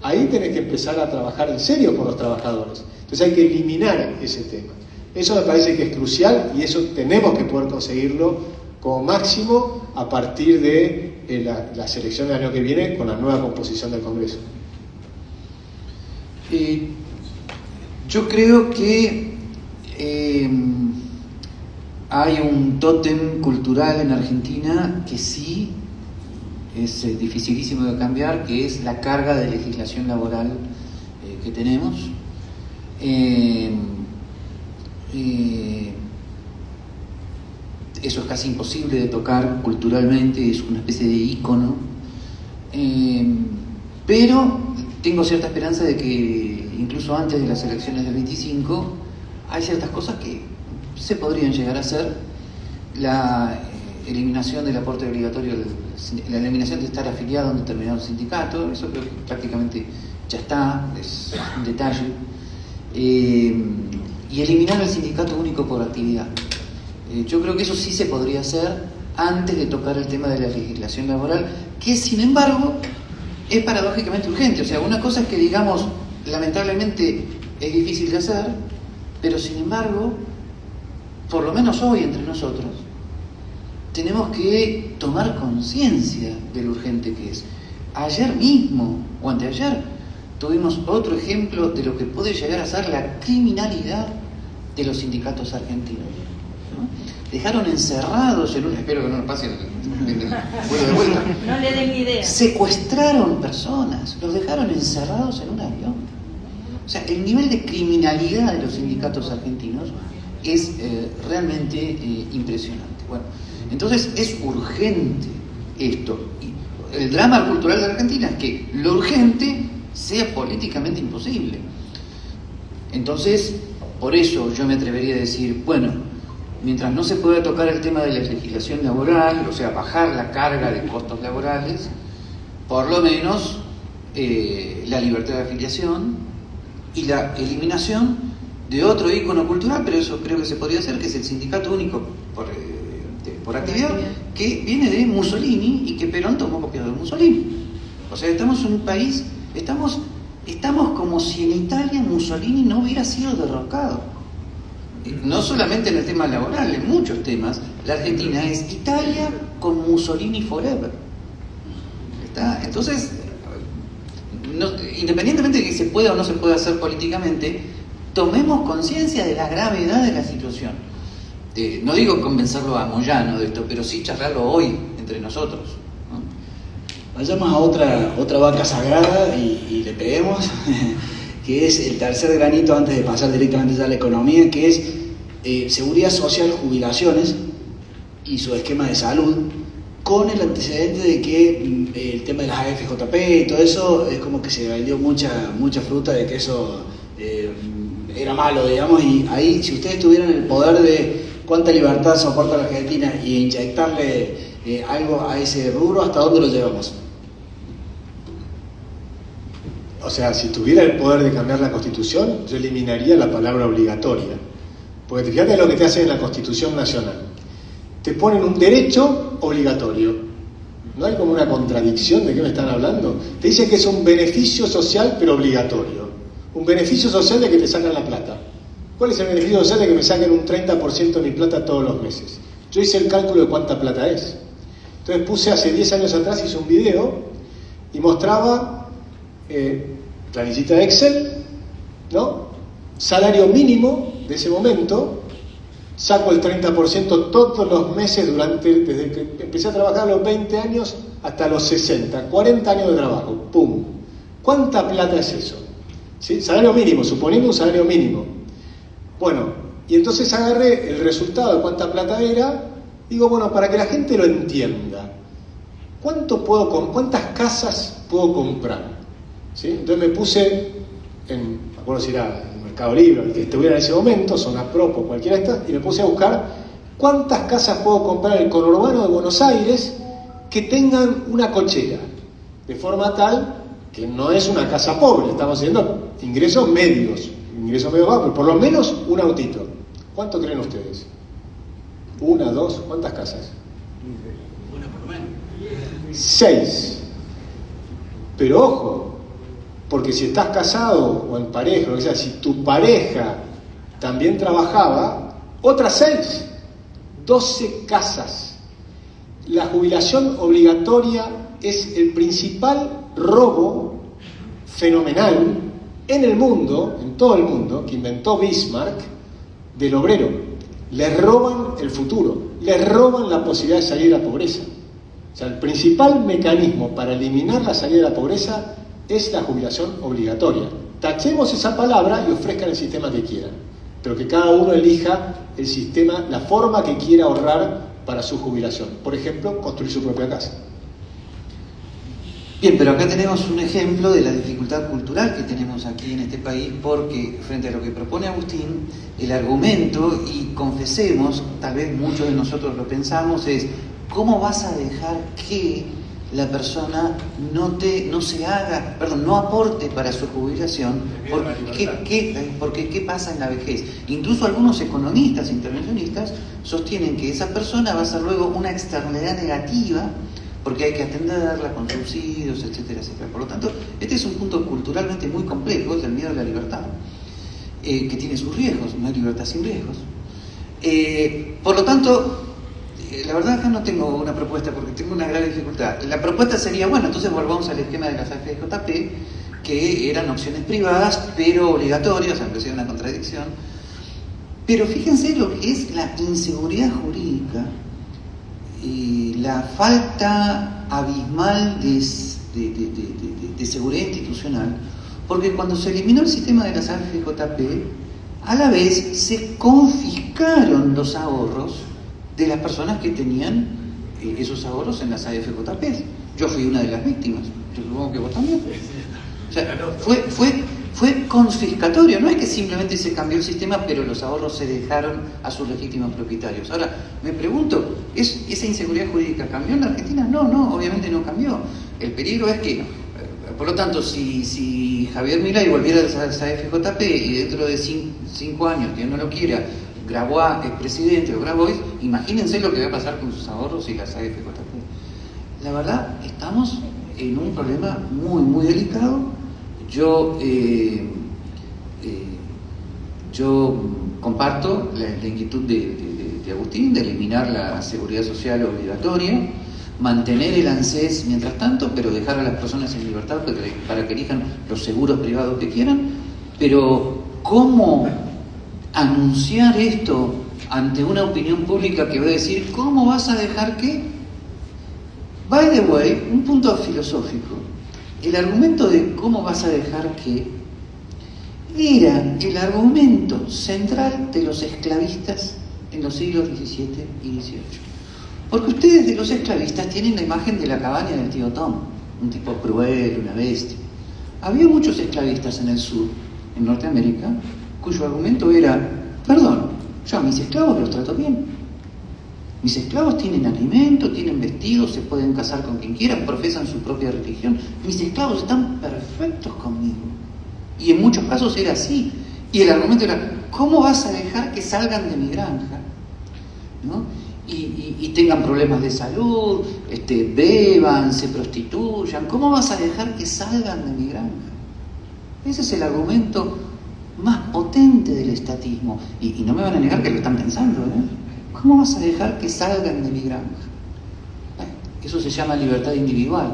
ahí tenés que empezar a trabajar en serio por los trabajadores. Entonces hay que eliminar ese tema. Eso me parece que es crucial y eso tenemos que poder conseguirlo como máximo a partir de las elecciones del año que viene con la nueva composición del Congreso. Yo creo que hay un tótem cultural en Argentina que sí es dificilísimo de cambiar, que es la carga de legislación laboral que tenemos. Eso es casi imposible de tocar culturalmente, es una especie de ícono, pero tengo cierta esperanza de que incluso antes de las elecciones del 25 hay ciertas cosas que se podrían llegar a hacer. La eliminación del aporte obligatorio, la eliminación de estar afiliado a un determinado sindicato, eso creo que prácticamente ya está, es un detalle. Y eliminar el sindicato único por actividad. Yo creo que eso sí se podría hacer antes de tocar el tema de la legislación laboral, que sin embargo es paradójicamente urgente. O sea, una cosa es que digamos, lamentablemente es difícil de hacer, pero sin embargo, por lo menos hoy entre nosotros, tenemos que tomar conciencia de lo urgente que es. Ayer mismo, o anteayer, tuvimos otro ejemplo de lo que puede llegar a ser la criminalidad de los sindicatos argentinos, ¿no? Dejaron encerrados en un... Espero que no nos pase el vuelo de vuelta. No le den idea. Secuestraron personas, los dejaron encerrados en un avión. O sea, el nivel de criminalidad de los sindicatos argentinos es realmente impresionante. Bueno, entonces es urgente esto. Y el drama cultural de la Argentina es que lo urgente sea políticamente imposible. Entonces, por eso yo me atrevería a decir, bueno, mientras no se pueda tocar el tema de la legislación laboral, o sea, bajar la carga de costos laborales, por lo menos la libertad de afiliación y la eliminación de otro ícono cultural, pero eso creo que se podría hacer, que es el sindicato único por actividad, que viene de Mussolini y que Perón tomó copiado de Mussolini. O sea, estamos en un país, estamos como si en Italia Mussolini no hubiera sido derrocado. No solamente en el tema laboral, en muchos temas, la Argentina es Italia con Mussolini forever. ¿Está? Entonces, independientemente de que se pueda o no se pueda hacer políticamente, tomemos conciencia de la gravedad de la situación. No digo convencerlo a Moyano de esto, pero sí charlarlo hoy entre nosotros, ¿no? Vayamos a otra vaca sagrada y le peguemos, que es el tercer granito antes de pasar directamente ya a la economía, que es seguridad social, jubilaciones y su esquema de salud, con el antecedente de que el tema de las AFJP y todo eso es como que se vendió mucha fruta de que eso era malo, digamos, y ahí si ustedes tuvieran el poder de cuánta libertad soporta la Argentina y inyectarle algo a ese rubro, ¿hasta dónde lo llevamos? O sea, si tuviera el poder de cambiar la Constitución, yo eliminaría la palabra obligatoria. Porque fíjate lo que te hacen en la Constitución Nacional. Te ponen un derecho obligatorio. ¿No hay como una contradicción de qué me están hablando? Te dicen que es un beneficio social pero obligatorio. Un beneficio social de que te sacan la plata. ¿Cuál es el beneficio social de que me saquen un 30% de mi plata todos los meses? Yo hice el cálculo de cuánta plata es. Entonces puse hace 10 años atrás, hice un video y mostraba planillita de Excel, ¿no? Salario mínimo de ese momento, saco el 30% todos los meses desde que empecé a trabajar a los 20 años hasta los 60, 40 años de trabajo, ¡pum! ¿Cuánta plata es eso? ¿Sí? Salario mínimo, suponiendo un salario mínimo. Bueno, y entonces agarré el resultado de cuánta plata era, digo, bueno, para que la gente lo entienda, ¿cuántas casas puedo comprar? ¿Sí? Entonces me puse, me acuerdo si era en Mercado Libre, el que estuviera en ese momento, Zona Propo, cualquiera de estas, y me puse a buscar cuántas casas puedo comprar en el conurbano de Buenos Aires que tengan una cochera, de forma tal que no es una casa pobre, estamos haciendo ingresos medios bajos, por lo menos un autito. ¿Cuánto creen ustedes? ¿Una, dos? ¿Cuántas casas? Una por lo menos. 6. Pero ojo, porque si estás casado o en pareja, o sea, si tu pareja también trabajaba, otras 6, 12 casas. La jubilación obligatoria es el principal robo fenomenal en el mundo, en todo el mundo, que inventó Bismarck, del obrero. Le roban el futuro, le roban la posibilidad de salir de la pobreza. O sea, el principal mecanismo para eliminar la salida de la pobreza es la jubilación obligatoria. Tachemos esa palabra y ofrezcan el sistema que quieran, pero que cada uno elija el sistema, la forma que quiera ahorrar para su jubilación. Por ejemplo, construir su propia casa. Bien, pero acá tenemos un ejemplo de la dificultad cultural que tenemos aquí en este país, porque frente a lo que propone Agustín, el argumento, y confesemos, tal vez muchos de nosotros lo pensamos, es ¿cómo vas a dejar que la persona no aporte para su jubilación? Porque ¿qué pasa en la vejez? Incluso algunos economistas intervencionistas sostienen que esa persona va a ser luego una externalidad negativa, porque hay que atenderla con subsidios, etcétera, etcétera. Por lo tanto, este es un punto culturalmente muy complejo, es el miedo a la libertad, que tiene sus riesgos, no hay libertad sin riesgos. Por lo tanto, la verdad acá no tengo una propuesta porque tengo una gran dificultad. La propuesta sería, bueno, entonces volvamos al esquema de las AFJP, que eran opciones privadas, pero obligatorias, aunque sea una contradicción. Pero fíjense lo que es la inseguridad jurídica y la falta abismal de seguridad institucional, porque cuando se eliminó el sistema de las AFJP, a la vez se confiscaron los ahorros de las personas que tenían esos ahorros en las AFJP. Yo fui una de las víctimas, yo supongo que vos también. O sea, fue confiscatorio, no es que simplemente se cambió el sistema, pero los ahorros se dejaron a sus legítimos propietarios. Ahora, me pregunto, ¿esa inseguridad jurídica cambió en la Argentina? No, obviamente no cambió. El peligro es que, por lo tanto, si Javier Milei volviera a esa AFJP y dentro de 5 años, que no lo quiera, Grabois es presidente o Grabois, imagínense lo que va a pasar con sus ahorros y las AFJP. La verdad, estamos en un problema muy, muy delicado. Yo comparto la inquietud de Agustín de eliminar la seguridad social obligatoria, mantener el ANSES mientras tanto, pero dejar a las personas en libertad para que elijan los seguros privados que quieran. Pero ¿cómo anunciar esto ante una opinión pública que va a decir ¿cómo vas a dejar que? By the way, un punto filosófico. El argumento de cómo vas a dejar que era el argumento central de los esclavistas en los siglos XVII y XVIII. Porque ustedes de los esclavistas tienen la imagen de la cabaña del tío Tom, un tipo cruel, una bestia. Había muchos esclavistas en el sur, en Norteamérica, cuyo argumento era, perdón, yo a mis esclavos los trato bien. Mis esclavos tienen alimento, tienen vestidos, se pueden casar con quien quieran, profesan su propia religión. Mis esclavos están perfectos conmigo. Y en muchos casos era así. Y el argumento era, ¿cómo vas a dejar que salgan de mi granja? ¿No? Y tengan problemas de salud, beban, se prostituyan. ¿Cómo vas a dejar que salgan de mi granja? Ese es el argumento más potente del estatismo. Y no me van a negar que lo están pensando, ¿eh? ¿Cómo vas a dejar que salgan de mi granja? Eso se llama libertad individual.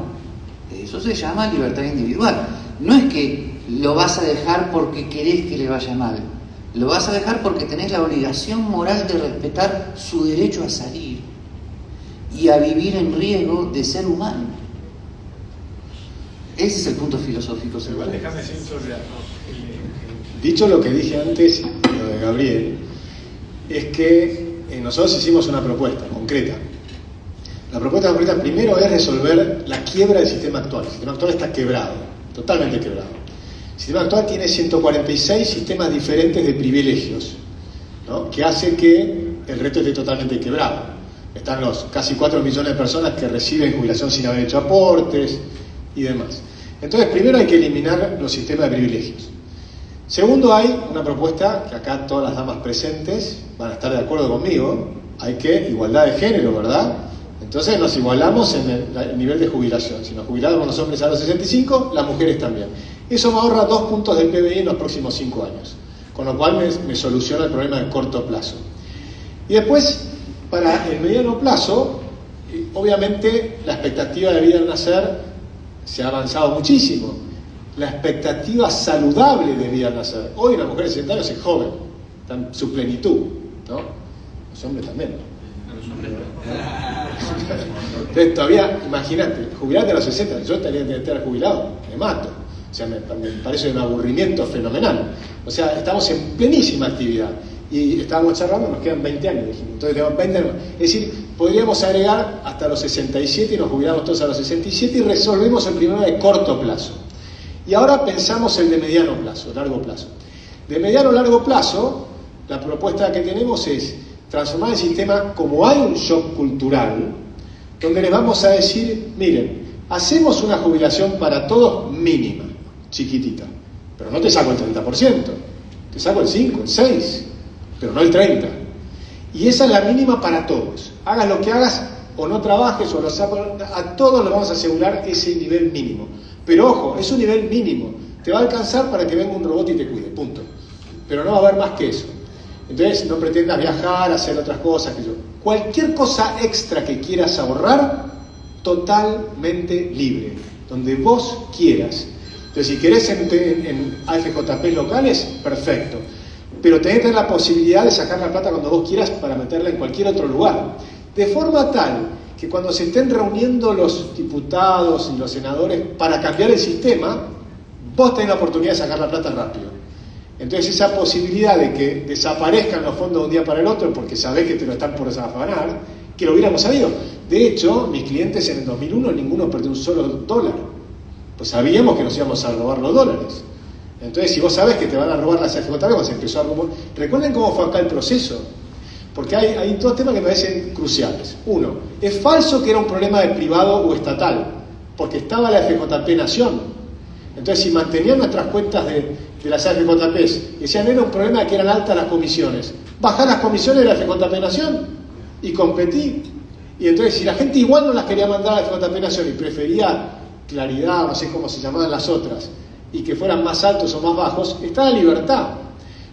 Eso se llama libertad individual. No es que lo vas a dejar porque querés que le vaya mal. Lo vas a dejar porque tenés la obligación moral de respetar su derecho a salir y a vivir en riesgo de ser humano. Ese es el punto filosófico. Igual déjame decir sobre dicho lo que dije antes, lo de Gabriel, es que nosotros hicimos una propuesta concreta. La La propuesta concreta primero es resolver la quiebra del sistema actual. El sistema actual está quebrado, totalmente quebrado. El sistema actual tiene 146 sistemas diferentes de privilegios, ¿no?, que hace que el resto esté totalmente quebrado. Están los casi 4 millones de personas que reciben jubilación sin haber hecho aportes y demás. Entonces, primero hay que eliminar los sistemas de privilegios. Segundo, hay una propuesta que acá todas las damas presentes van a estar de acuerdo conmigo. Hay que igualdad de género, ¿verdad? Entonces nos igualamos en el nivel de jubilación. Si nos jubilamos los hombres a los 65, las mujeres también. Eso me ahorra 2 puntos del PBI en los próximos 5 años. Con lo cual me soluciona el problema de corto plazo. Y después, para el mediano plazo, obviamente la expectativa de vida al nacer se ha avanzado muchísimo. La expectativa saludable de vida al nacer. Hoy una mujer de 60 años es joven, está en su plenitud, ¿no? Los hombres también. Entonces todavía, imagínate, jubilarte a los 60, yo estaría de estar jubilado, me mato. O sea, me parece un aburrimiento fenomenal. O sea, estamos en plenísima actividad. Y estábamos charlando, nos quedan 20 años, dijimos. Entonces tenemos 20 años. Es decir, podríamos agregar hasta los 67 y nos jubilamos todos a los 67 y resolvemos el problema de corto plazo. Y ahora pensamos el de mediano plazo, largo plazo. De mediano a largo plazo, la propuesta que tenemos es transformar el sistema, como hay un shock cultural, donde les vamos a decir, miren, hacemos una jubilación para todos mínima, chiquitita, pero no te saco el 30%, te saco el 5, el 6, pero no el 30%. Y esa es la mínima para todos. Hagas lo que hagas, o no trabajes, o a todos les vamos a asegurar ese nivel mínimo. Pero ojo, es un nivel mínimo. Te va a alcanzar para que venga un robot y te cuide, punto. Pero no va a haber más que eso. Entonces no pretendas viajar, hacer otras cosas. Cualquier cosa extra que quieras ahorrar, totalmente libre, donde vos quieras. Entonces si querés en AFJP locales, perfecto. Pero tenés que tener la posibilidad de sacar la plata cuando vos quieras para meterla en cualquier otro lugar. De forma tal que cuando se estén reuniendo los diputados y los senadores para cambiar el sistema, vos tenés la oportunidad de sacar la plata rápido. Entonces esa posibilidad de que desaparezcan los fondos de un día para el otro, porque sabés que te lo están por desafanar, que lo hubiéramos sabido. De hecho, mis clientes en el 2001 ninguno perdió un solo dólar. Pues sabíamos que nos íbamos a robar los dólares. Entonces, si vos sabés que te van a robar las FJP, vos empezó a rumor. Recuerden cómo fue acá el proceso. Porque hay dos temas que me parecen cruciales. Uno, es falso que era un problema de privado o estatal, porque estaba la FJP Nación. Entonces, si mantenían nuestras cuentas de las FJPs, decían era un problema de que eran altas las comisiones. Bajá las comisiones de la FJP Nación y competí. Y entonces, si la gente igual no las quería mandar a la FJP Nación y prefería Claridad, no sé cómo se llamaban las otras, y que fueran más altos o más bajos, está la libertad.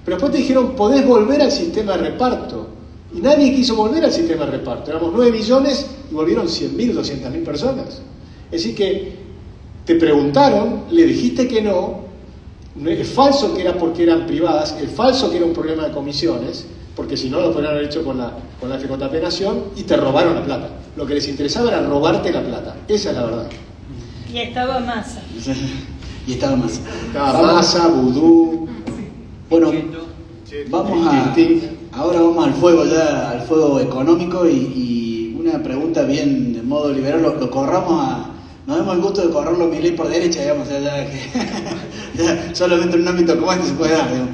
Pero después te dijeron, podés volver al sistema de reparto. Y nadie quiso volver al sistema de reparto. Éramos 9 millones y volvieron 100.000, 200.000 personas. Es decir que te preguntaron, le dijiste que no, es falso que era porque eran privadas, es falso que era un problema de comisiones, porque si no lo podrían haber hecho con la FJP Nación, y te robaron la plata. Lo que les interesaba era robarte la plata. Esa es la verdad. Y estaba Massa. Y estaba Massa. Estaba Massa, Vudú. Bueno, ahora vamos al fuego ya, al fuego económico y una pregunta bien de modo liberal, lo corramos nos damos el gusto de correrlo Milei por derecha, digamos, ya solamente en un ámbito como este se puede dar, digamos.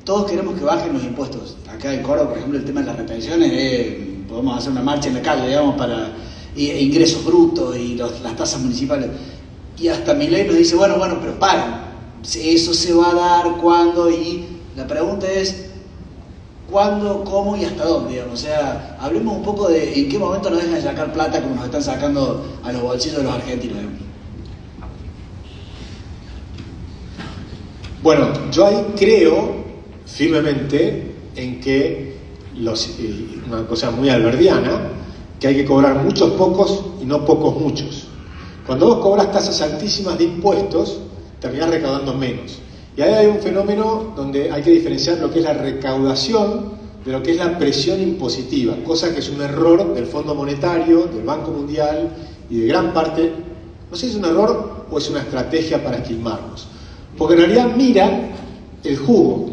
Todos queremos que bajen los impuestos. Acá en Córdoba, por ejemplo, el tema de las retenciones, podemos hacer una marcha en la calle, digamos, para ingresos brutos y las tasas municipales. Y hasta Milei nos dice, bueno, pero paren. Eso se va a dar, ¿cuándo? Y la pregunta es, ¿cuándo, cómo y hasta dónde? Digamos? O sea, hablemos un poco de en qué momento nos dejan sacar plata como nos están sacando a los bolsillos de los argentinos. Digamos. Bueno, yo ahí creo firmemente en que, una cosa muy alberdiana, que hay que cobrar muchos pocos y no pocos muchos. Cuando vos cobras tasas altísimas de impuestos, terminás recaudando menos. Y ahí hay un fenómeno donde hay que diferenciar lo que es la recaudación de lo que es la presión impositiva, cosa que es un error del Fondo Monetario, del Banco Mundial y de gran parte, no sé si es un error o es una estrategia para esquilmarnos. Porque en realidad miran el jugo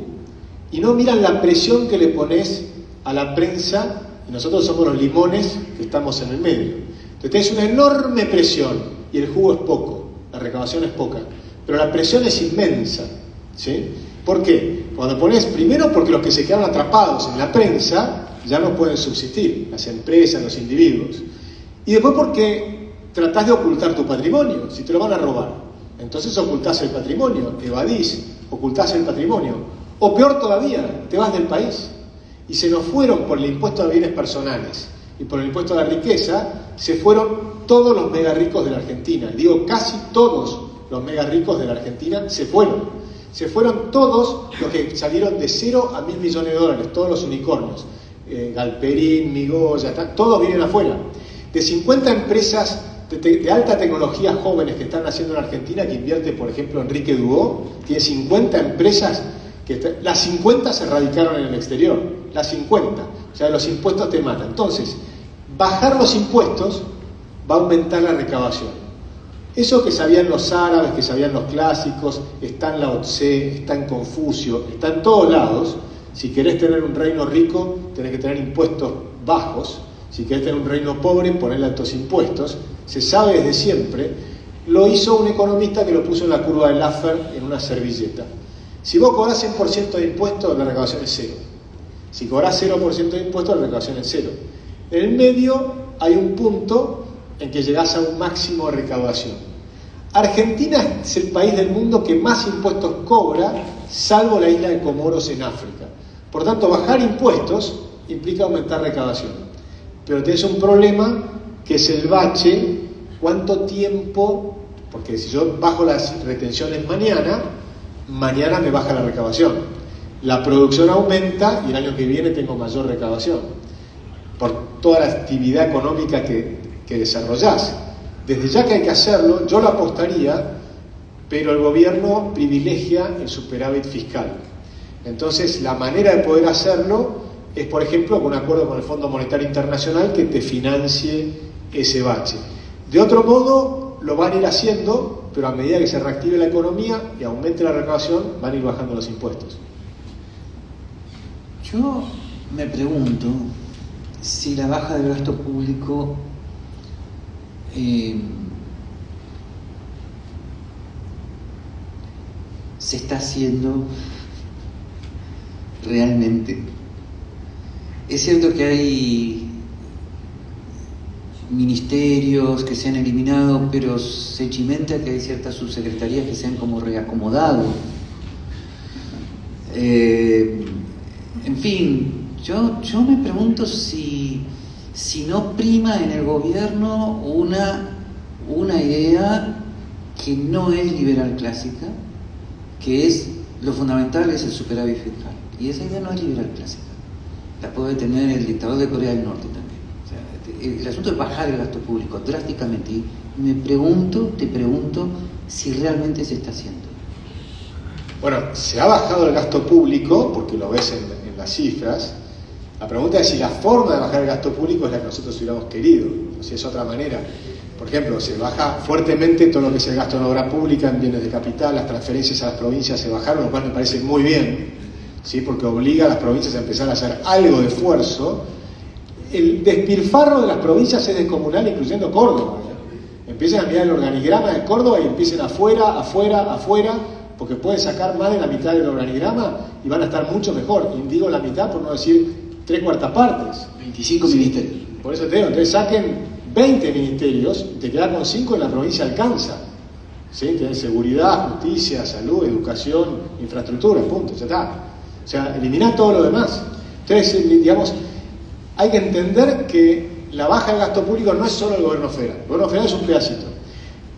y no miran la presión que le pones a la prensa y nosotros somos los limones que estamos en el medio. Entonces tenés una enorme presión y el jugo es poco, la recaudación es poca, pero la presión es inmensa, ¿sí? ¿Por qué? Cuando pones, primero porque los que se quedaron atrapados en la prensa ya no pueden subsistir, las empresas, los individuos, y después porque tratás de ocultar tu patrimonio, si te lo van a robar, entonces ocultás el patrimonio, evadís, ocultás el patrimonio, o peor todavía, te vas del país. Y se nos fueron por el impuesto a bienes personales y por el impuesto a la riqueza, se fueron todos los mega ricos de la Argentina. Digo, casi todos los mega ricos de la Argentina se fueron. Se fueron todos los que salieron de 0 a 1.000 millones de dólares, todos los unicornios. Galperín, Migoya, todos vienen afuera. De 50 empresas de alta tecnología jóvenes que están haciendo en Argentina, que invierte, por ejemplo, Enrique Dubó, tiene 50 empresas, las 50 se radicaron en el exterior, las 50, o sea, los impuestos te matan. Entonces, bajar los impuestos va a aumentar la recaudación. Eso que sabían los árabes, que sabían los clásicos, está en Lao Tse, está en Confucio, está en todos lados. Si querés tener un reino rico, tenés que tener impuestos bajos. Si querés tener un reino pobre, ponerle altos impuestos. Se sabe desde siempre. Lo hizo un economista que lo puso en la curva de Laffer en una servilleta. Si vos cobrás 100% de impuestos, la recaudación es 0. Si cobrás 0% de impuestos, la recaudación es 0. En el medio hay un punto en que llegás a un máximo de recaudación. Argentina es el país del mundo que más impuestos cobra, salvo la isla de Comoros en África. Por tanto, bajar impuestos implica aumentar recaudación. Pero tenés un problema que es el bache. ¿Cuánto tiempo? Porque si yo bajo las retenciones mañana me baja la recaudación. La producción aumenta y el año que viene tengo mayor recaudación. Por toda la actividad económica que desarrollás. Desde ya que hay que hacerlo, yo lo apostaría, pero el gobierno privilegia el superávit fiscal. Entonces, la manera de poder hacerlo es, por ejemplo, con un acuerdo con el Fondo Monetario Internacional que te financie ese bache. De otro modo, lo van a ir haciendo, pero a medida que se reactive la economía y aumente la recaudación, van a ir bajando los impuestos. Yo me pregunto si la baja del gasto público se está haciendo realmente. Es cierto que hay ministerios que se han eliminado, pero se chimenta que hay ciertas subsecretarías que se han como reacomodado. En fin, yo me pregunto si no prima en el gobierno una idea que no es liberal clásica, que es lo fundamental es el superávit fiscal. Y esa idea no es liberal clásica. La puede tener el dictador de Corea del Norte también. O sea, el asunto es bajar el gasto público drásticamente. Y te pregunto si realmente se está haciendo. Bueno, se ha bajado el gasto público, porque lo ves en las cifras. La pregunta es si la forma de bajar el gasto público es la que nosotros hubiéramos querido, o si es otra manera. Por ejemplo, se baja fuertemente todo lo que es el gasto en obra pública, en bienes de capital, las transferencias a las provincias se bajaron, lo cual me parece muy bien, ¿sí? Porque obliga a las provincias a empezar a hacer algo de esfuerzo. El despilfarro de las provincias es descomunal, incluyendo Córdoba. Empiecen a mirar el organigrama de Córdoba y empiecen afuera, porque pueden sacar más de la mitad del organigrama y van a estar mucho mejor. Y digo la mitad por no decir 3/4 partes. 25 ministerios. Por eso te digo, entonces saquen 20 ministerios y te quedas con 5 y la provincia alcanza. ¿Sí? Tenés seguridad, justicia, salud, educación, infraestructura, punto, ya está. O sea, eliminar todo lo demás. Entonces, digamos, hay que entender que la baja del gasto público no es solo el gobierno federal. El gobierno federal es un pedacito.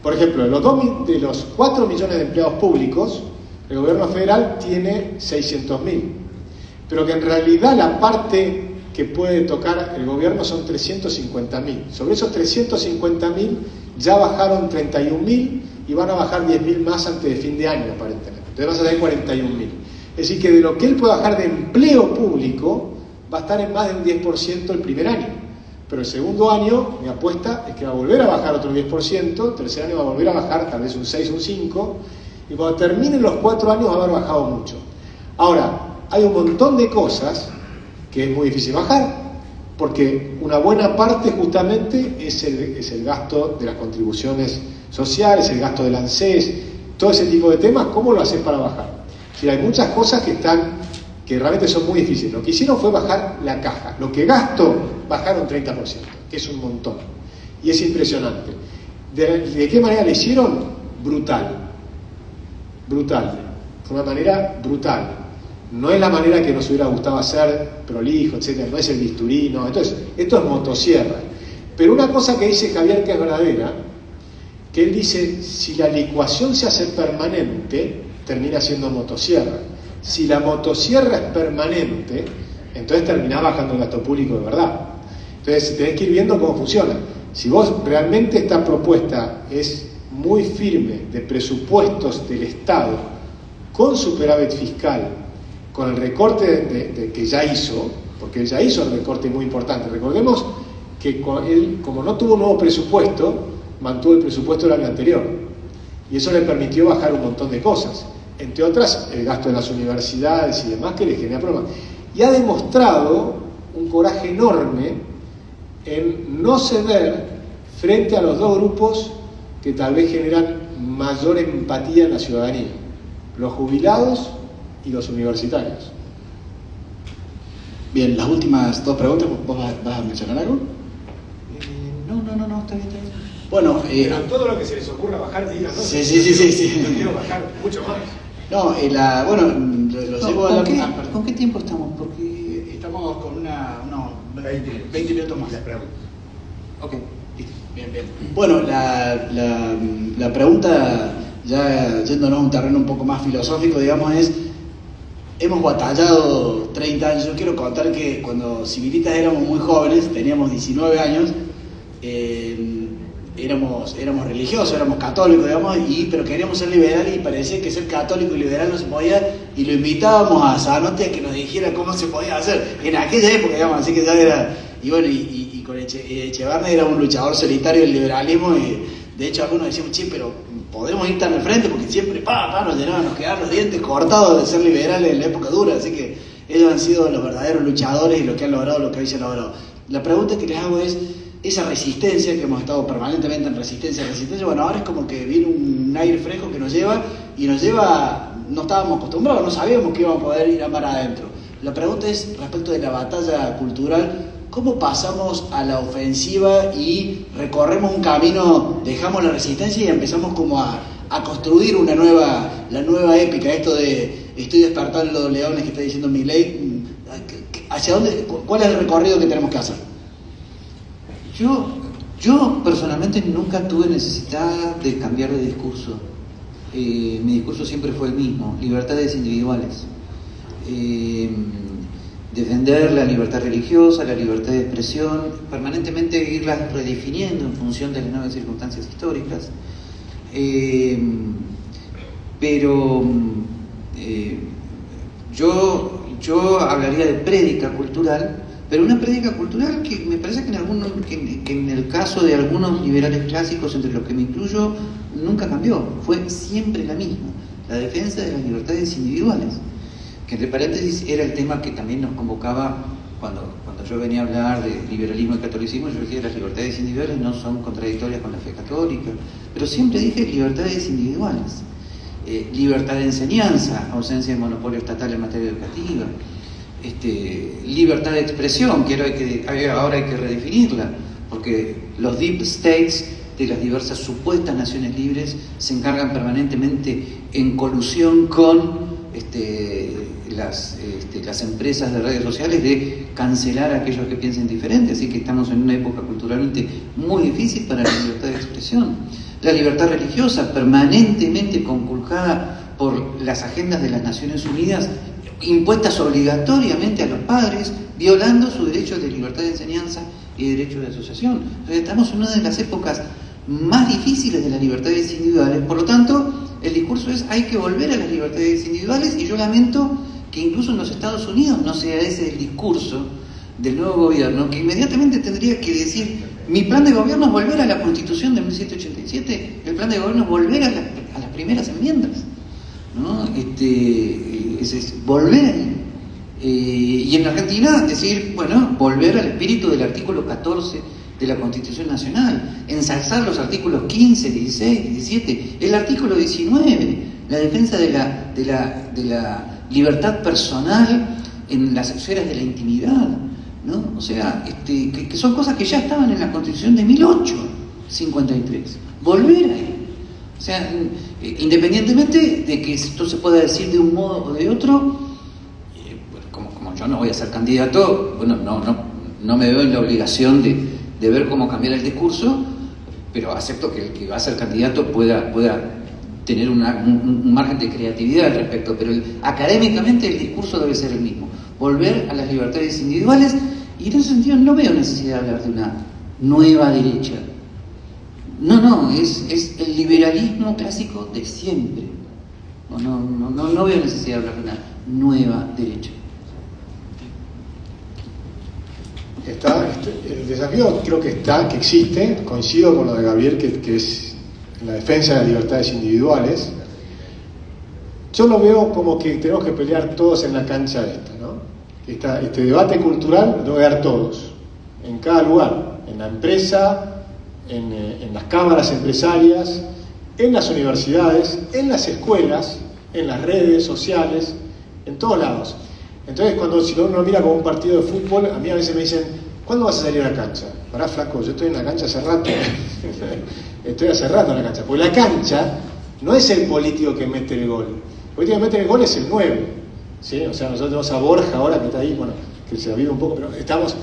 Por ejemplo, de los 4 millones de empleados públicos, el gobierno federal tiene 600.000. Pero que en realidad la parte que puede tocar el gobierno son 350.000. Sobre esos 350.000 ya bajaron 31.000 y van a bajar 10.000 más antes de fin de año, aparentemente. Entonces vas a tener 41.000. Es decir, que de lo que él puede bajar de empleo público va a estar en más de un 10% el primer año. Pero el segundo año, mi apuesta es que va a volver a bajar otro 10%, el tercer año va a volver a bajar tal vez un 6, un 5, y cuando terminen los 4 años va a haber bajado mucho. Ahora, hay un montón de cosas que es muy difícil bajar. Porque una buena parte justamente es el gasto de las contribuciones sociales, el gasto del ANSES, todo ese tipo de temas. ¿Cómo lo haces para bajar? Si hay muchas cosas que realmente son muy difíciles. Lo que hicieron fue bajar la caja. Lo que gasto, bajaron 30%, que es un montón. Y es impresionante. ¿De qué manera lo hicieron? Brutal. Brutal. Fue una manera brutal. No es la manera que nos hubiera gustado hacer, prolijo, etcétera. No es el bisturí, no. Entonces, esto es motosierra. Pero una cosa que dice Javier que es verdadera, que él dice, si la licuación se hace permanente, termina siendo motosierra. Si la motosierra es permanente, entonces termina bajando el gasto público de verdad. Entonces tenés que ir viendo cómo funciona. Si vos realmente esta propuesta es muy firme de presupuestos del Estado con superávit fiscal, con el recorte que ya hizo, porque él ya hizo el recorte muy importante. Recordemos que él, como no tuvo un nuevo presupuesto, mantuvo el presupuesto del año anterior. Y eso le permitió bajar un montón de cosas. Entre otras, el gasto de las universidades y demás que le genera problemas. Y ha demostrado un coraje enorme en no ceder frente a los dos grupos que tal vez generan mayor empatía en la ciudadanía: los jubilados y los universitarios. Bien, las últimas dos preguntas, ¿vos vas a mencionar algo? No, está bien. Bueno, Pero todo lo que se les ocurra bajar, díganlo. Sí. Yo quiero bajar mucho más. No, lo llevo a la... ¿Con qué tiempo estamos? Porque... Estamos con unos 20 minutos más. Ok, listo. Bien. Bueno, la pregunta, ya yéndonos a un terreno un poco más filosófico, digamos, es: hemos batallado 30 años. Yo quiero contar que cuando Civilitas éramos muy jóvenes, teníamos 19 años, éramos religiosos, éramos católicos, digamos, pero queríamos ser liberales y parecía que ser católico y liberal no se podía, y lo invitábamos a Zanotti a que nos dijera cómo se podía hacer en aquella época, digamos, así que ya era... Y bueno, y con Echevarne era un luchador solitario del liberalismo, y de hecho algunos decíamos, che, pero podemos ir tan al frente, porque siempre nos quedaban los dientes cortados de ser liberales en la época dura, así que ellos han sido los verdaderos luchadores y los que han logrado lo que hoy se ha logrado. La pregunta que les hago es: esa resistencia, que hemos estado permanentemente en resistencia, bueno, ahora es como que viene un aire fresco que nos lleva, no estábamos acostumbrados, no sabíamos que íbamos a poder ir a mar adentro. La pregunta es respecto de la batalla cultural: ¿cómo pasamos a la ofensiva y recorremos un camino, dejamos la resistencia y empezamos como a construir la nueva épica? Esto de estoy despertando los leones que está diciendo Milei, ¿hacia dónde? ¿Cuál es el recorrido que tenemos que hacer? Yo personalmente nunca tuve necesidad de cambiar de discurso. Mi discurso siempre fue el mismo: libertades individuales. Defender la libertad religiosa, la libertad de expresión, permanentemente irlas redefiniendo en función de las nuevas circunstancias históricas. Pero yo hablaría de prédica cultural, pero una prédica cultural que me parece que en el caso de algunos liberales clásicos, entre los que me incluyo, nunca cambió. Fue siempre la misma: la defensa de las libertades individuales, que entre paréntesis era el tema que también nos convocaba cuando yo venía a hablar de liberalismo y catolicismo. Yo decía que las libertades individuales no son contradictorias con la fe católica, pero siempre dije libertades individuales. Libertad de enseñanza, ausencia de monopolio estatal en materia educativa. Libertad de expresión, que ahora hay que redefinirla, porque los deep states de las diversas supuestas naciones libres se encargan permanentemente, en colusión con las empresas de redes sociales, de cancelar a aquellos que piensen diferente. Así que estamos en una época culturalmente muy difícil para la libertad de expresión. La libertad religiosa, permanentemente conculcada por las agendas de las Naciones Unidas, impuestas obligatoriamente a los padres, violando su derecho de libertad de enseñanza y derecho de asociación. Entonces estamos en una de las épocas más difíciles de las libertades individuales. Por lo tanto, el discurso es: hay que volver a las libertades individuales, y yo lamento que incluso en los Estados Unidos no sea ese el discurso del nuevo gobierno, que inmediatamente tendría que decir: mi plan de gobierno es volver a la Constitución de 1787, el plan de gobierno es volver a las primeras enmiendas, ¿no? Es volver ahí. Y en la Argentina decir, bueno, volver al espíritu del artículo 14 de la Constitución Nacional, ensalzar los artículos 15, 16, 17, el artículo 19, la defensa de la libertad personal en las esferas de la intimidad, ¿no? O sea, que son cosas que ya estaban en la Constitución de 1853. Volver ahí. O sea, independientemente de que esto se pueda decir de un modo o de otro, como yo no voy a ser candidato, bueno, no me veo en la obligación de ver cómo cambiar el discurso, pero acepto que el que va a ser candidato pueda tener un margen de creatividad al respecto, pero académicamente el discurso debe ser el mismo, volver a las libertades individuales, y en ese sentido no veo necesidad de hablar de una nueva derecha. No, es el liberalismo clásico de siempre. No veo necesidad de hablar de una nueva derecha. El desafío creo que existe, coincido con lo de Gabriel, que es la defensa de las libertades individuales. Yo lo veo como que tenemos que pelear todos en la cancha esta, ¿no? Este debate cultural lo debe dar todos, en cada lugar, en la empresa, en las cámaras empresarias, en las universidades, en las escuelas, en las redes sociales, en todos lados. Entonces, si uno mira como un partido de fútbol, a mí a veces me dicen, ¿cuándo vas a salir a la cancha? Pará, flaco, yo estoy en la cancha hace rato. Estoy hace rato en la cancha. Porque la cancha no es el político que mete el gol. El político que mete el gol es el 9. ¿Sí? O sea, nosotros tenemos a Borja ahora que está ahí, bueno, que se aviva un poco, pero estamos...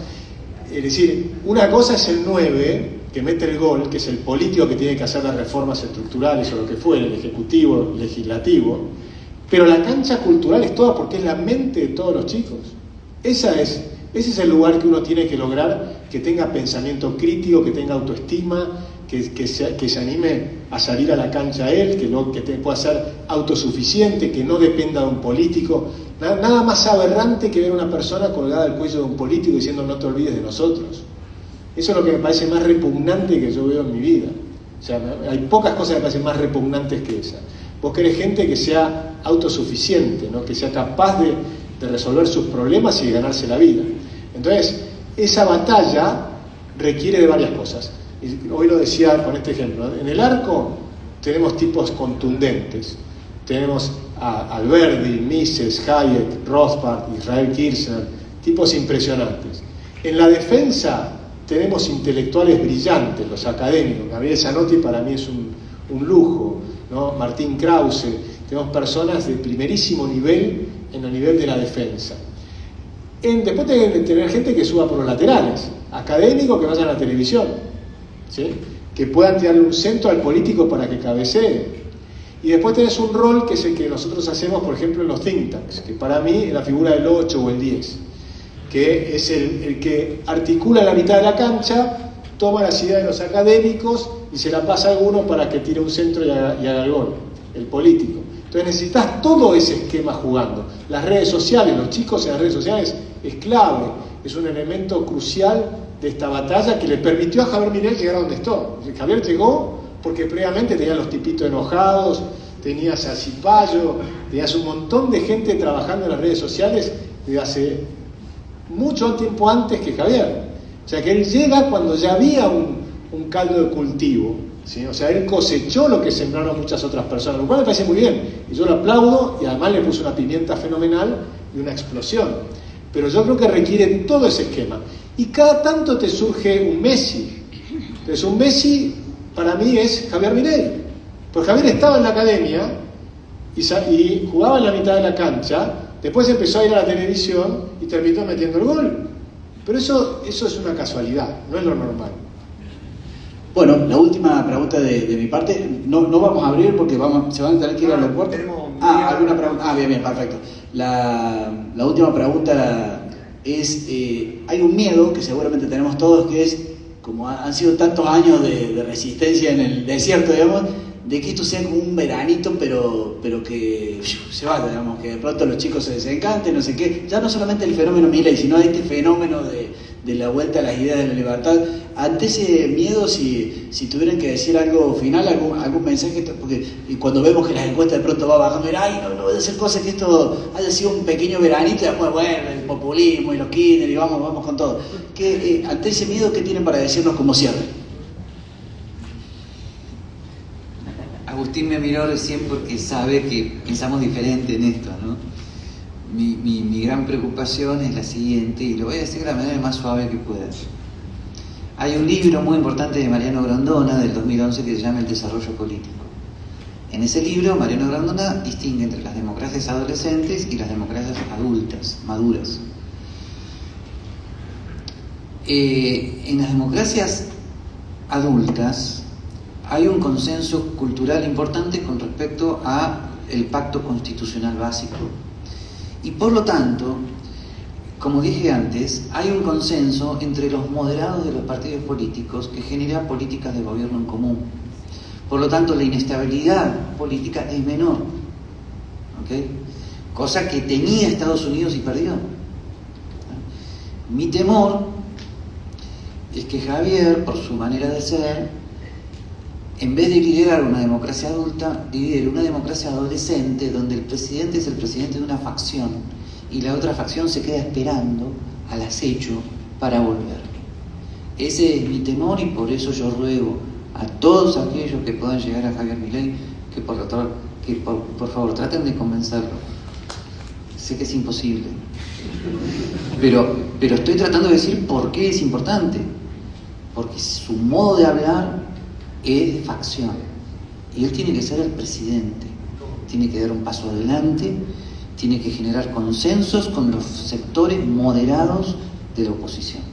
Es decir, una cosa es el 9 que mete el gol, que es el político que tiene que hacer las reformas estructurales o lo que fuere, el ejecutivo, el legislativo, pero la cancha cultural es toda porque es la mente de todos los chicos. Ese es el lugar que uno tiene que lograr, que tenga pensamiento crítico, que tenga autoestima, que se anime a salir a la cancha él, que pueda ser autosuficiente, que no dependa de un político. Nada más aberrante que ver a una persona colgada al cuello de un político diciendo no te olvides de nosotros. Eso es lo que me parece más repugnante que yo veo en mi vida. O sea, hay pocas cosas que me parecen más repugnantes que esa. Vos querés gente que sea autosuficiente, ¿no? Que sea capaz de resolver sus problemas y de ganarse la vida. Entonces, esa batalla requiere de varias cosas. Y hoy lo decía con este ejemplo. En el arco tenemos tipos contundentes. Tenemos a Alberdi, Mises, Hayek, Rothbard, Israel Kirzner, tipos impresionantes. En la defensa tenemos intelectuales brillantes, los académicos. Gabriel Zanotti para mí es un lujo, ¿no? Martín Krause. Tenemos personas de primerísimo nivel en el nivel de la defensa. Después tenemos que tener gente que suba por los laterales, académicos que vayan a la televisión, ¿sí? Que puedan tirarle un centro al político para que cabecee. Y después tenés un rol que es el que nosotros hacemos, por ejemplo, en los think tanks, que para mí es la figura del 8 o el 10, que es el que articula la mitad de la cancha, toma las ideas de los académicos y se la pasa a alguno para que tire un centro y haga el gol, el político. Entonces necesitas todo ese esquema jugando. Las redes sociales, los chicos en las redes sociales es clave, es un elemento crucial de esta batalla que le permitió a Javier Milei llegar a donde está. Javier llegó porque previamente tenía los tipitos enojados, tenías a Cipayo, tenías un montón de gente trabajando en las redes sociales desde hace mucho tiempo antes que Javier. O sea que él llega cuando ya había un caldo de cultivo, ¿sí? O sea, él cosechó lo que sembraron muchas otras personas, lo cual me parece muy bien, y yo lo aplaudo, y además le puso una pimienta fenomenal y una explosión. Pero yo creo que requiere todo ese esquema. Y cada tanto te surge un Messi. Entonces un Messi para mí es Javier Milei. Pues Javier estaba en la academia y jugaba en la mitad de la cancha, después empezó a ir a la televisión y terminó metiendo el gol. Pero eso es una casualidad, no es lo normal. Bueno, la última pregunta de mi parte, no vamos a abrir porque se van a tener que ir al aeropuerto. ¿Alguna pregunta? Bien, perfecto. La última pregunta es, hay un miedo que seguramente tenemos todos, que es, como han sido tantos años de resistencia en el desierto, digamos, de que esto sea como un veranito, pero que se vaya, digamos, que de pronto los chicos se desencanten, no sé qué. Ya no solamente el fenómeno Milei, sino este fenómeno de la vuelta a las ideas de la libertad. Ante ese miedo, si tuvieran que decir algo final, algún mensaje, porque cuando vemos que las encuestas de pronto va bajando, ay, no puede ser cosa que esto haya sido un pequeño veranito y después, bueno, el populismo y los Kirchner y vamos con todo. Ante ese miedo, ¿qué tienen para decirnos como cierre? Agustín me miró recién porque sabe que pensamos diferente en esto, ¿no? Mi gran preocupación es la siguiente, y lo voy a decir de la manera más suave que pueda. Hay un libro muy importante de Mariano Grondona del 2011 que se llama El desarrollo político. En ese libro, Mariano Grondona distingue entre las democracias adolescentes y las democracias adultas, maduras. En las democracias adultas hay un consenso cultural importante con respecto al pacto constitucional básico. Y por lo tanto, como dije antes, hay un consenso entre los moderados de los partidos políticos que genera políticas de gobierno en común. Por lo tanto, la inestabilidad política es menor, ¿okay? Cosa que tenía Estados Unidos y perdió. Mi temor es que Javier, por su manera de ser, en vez de liderar una democracia adulta, lidera una democracia adolescente donde el presidente es el presidente de una facción y la otra facción se queda esperando al acecho para volver. Ese es mi temor, y por eso yo ruego a todos aquellos que puedan llegar a Javier Milei que por favor traten de convencerlo. Sé que es imposible, pero estoy tratando de decir por qué es importante. Porque su modo de hablar es de facción y él tiene que ser el presidente, tiene que dar un paso adelante, tiene que generar consensos con los sectores moderados de la oposición.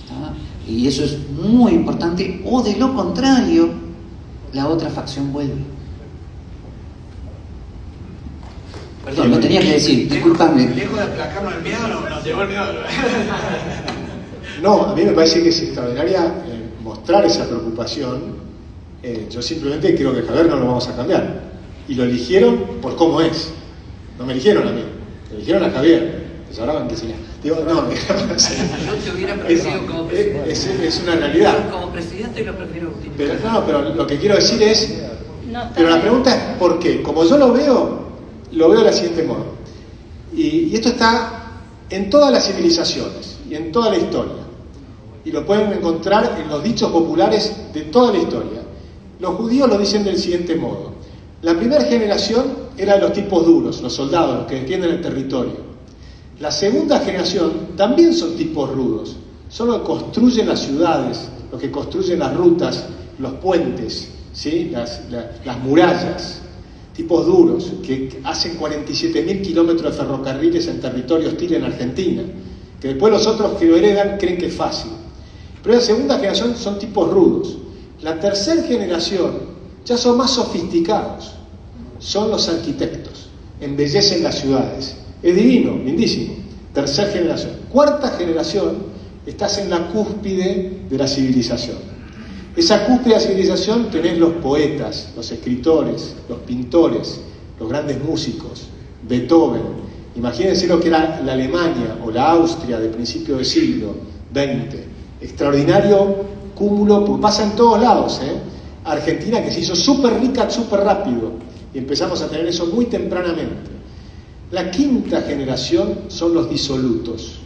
¿Está? Y eso es muy importante, o de lo contrario, la otra facción vuelve. Perdón, lo tenía que decir, discúlpame. Lejos de aplacarnos el miedo, nos llegó el miedo. No, a mí me parece que es extraordinaria mostrar esa preocupación. Yo simplemente creo que Javier no lo vamos a cambiar. Y lo eligieron por cómo es. No me eligieron a mí, me eligieron a Javier. Pues ahora van que señalar. Digo, no, Yo te hubiera preferido como presidente. Es una realidad. Como presidente lo prefiero utilizar. Pero lo que quiero decir es. No, Pero la pregunta es ¿por qué? Como yo lo veo de la siguiente modo. Y esto está en todas las civilizaciones y en toda la historia. Y lo pueden encontrar en los dichos populares de toda la historia. Los judíos lo dicen del siguiente modo. La primera generación era de los tipos duros, los soldados, los que defienden el territorio. La segunda generación también son tipos rudos, son los que construyen las ciudades, los que construyen las rutas, los puentes, ¿sí? las murallas. Tipos duros, que hacen 47.000 kilómetros de ferrocarriles en territorio hostil en Argentina, que después los otros que lo heredan creen que es fácil. Pero la segunda generación son tipos rudos. La tercera generación ya son más sofisticados, son los arquitectos, embellecen las ciudades. Es divino, lindísimo. Tercera generación. Cuarta generación, estás en la cúspide de la civilización. Esa cúspide de la civilización tenés los poetas, los escritores, los pintores, los grandes músicos, Beethoven. Imagínense lo que era la Alemania o la Austria de principio del siglo XX. Extraordinario cúmulo, porque pasa en todos lados, ¿eh? Argentina, que se hizo súper rica, súper rápido, y empezamos a tener eso muy tempranamente. La quinta generación son los disolutos,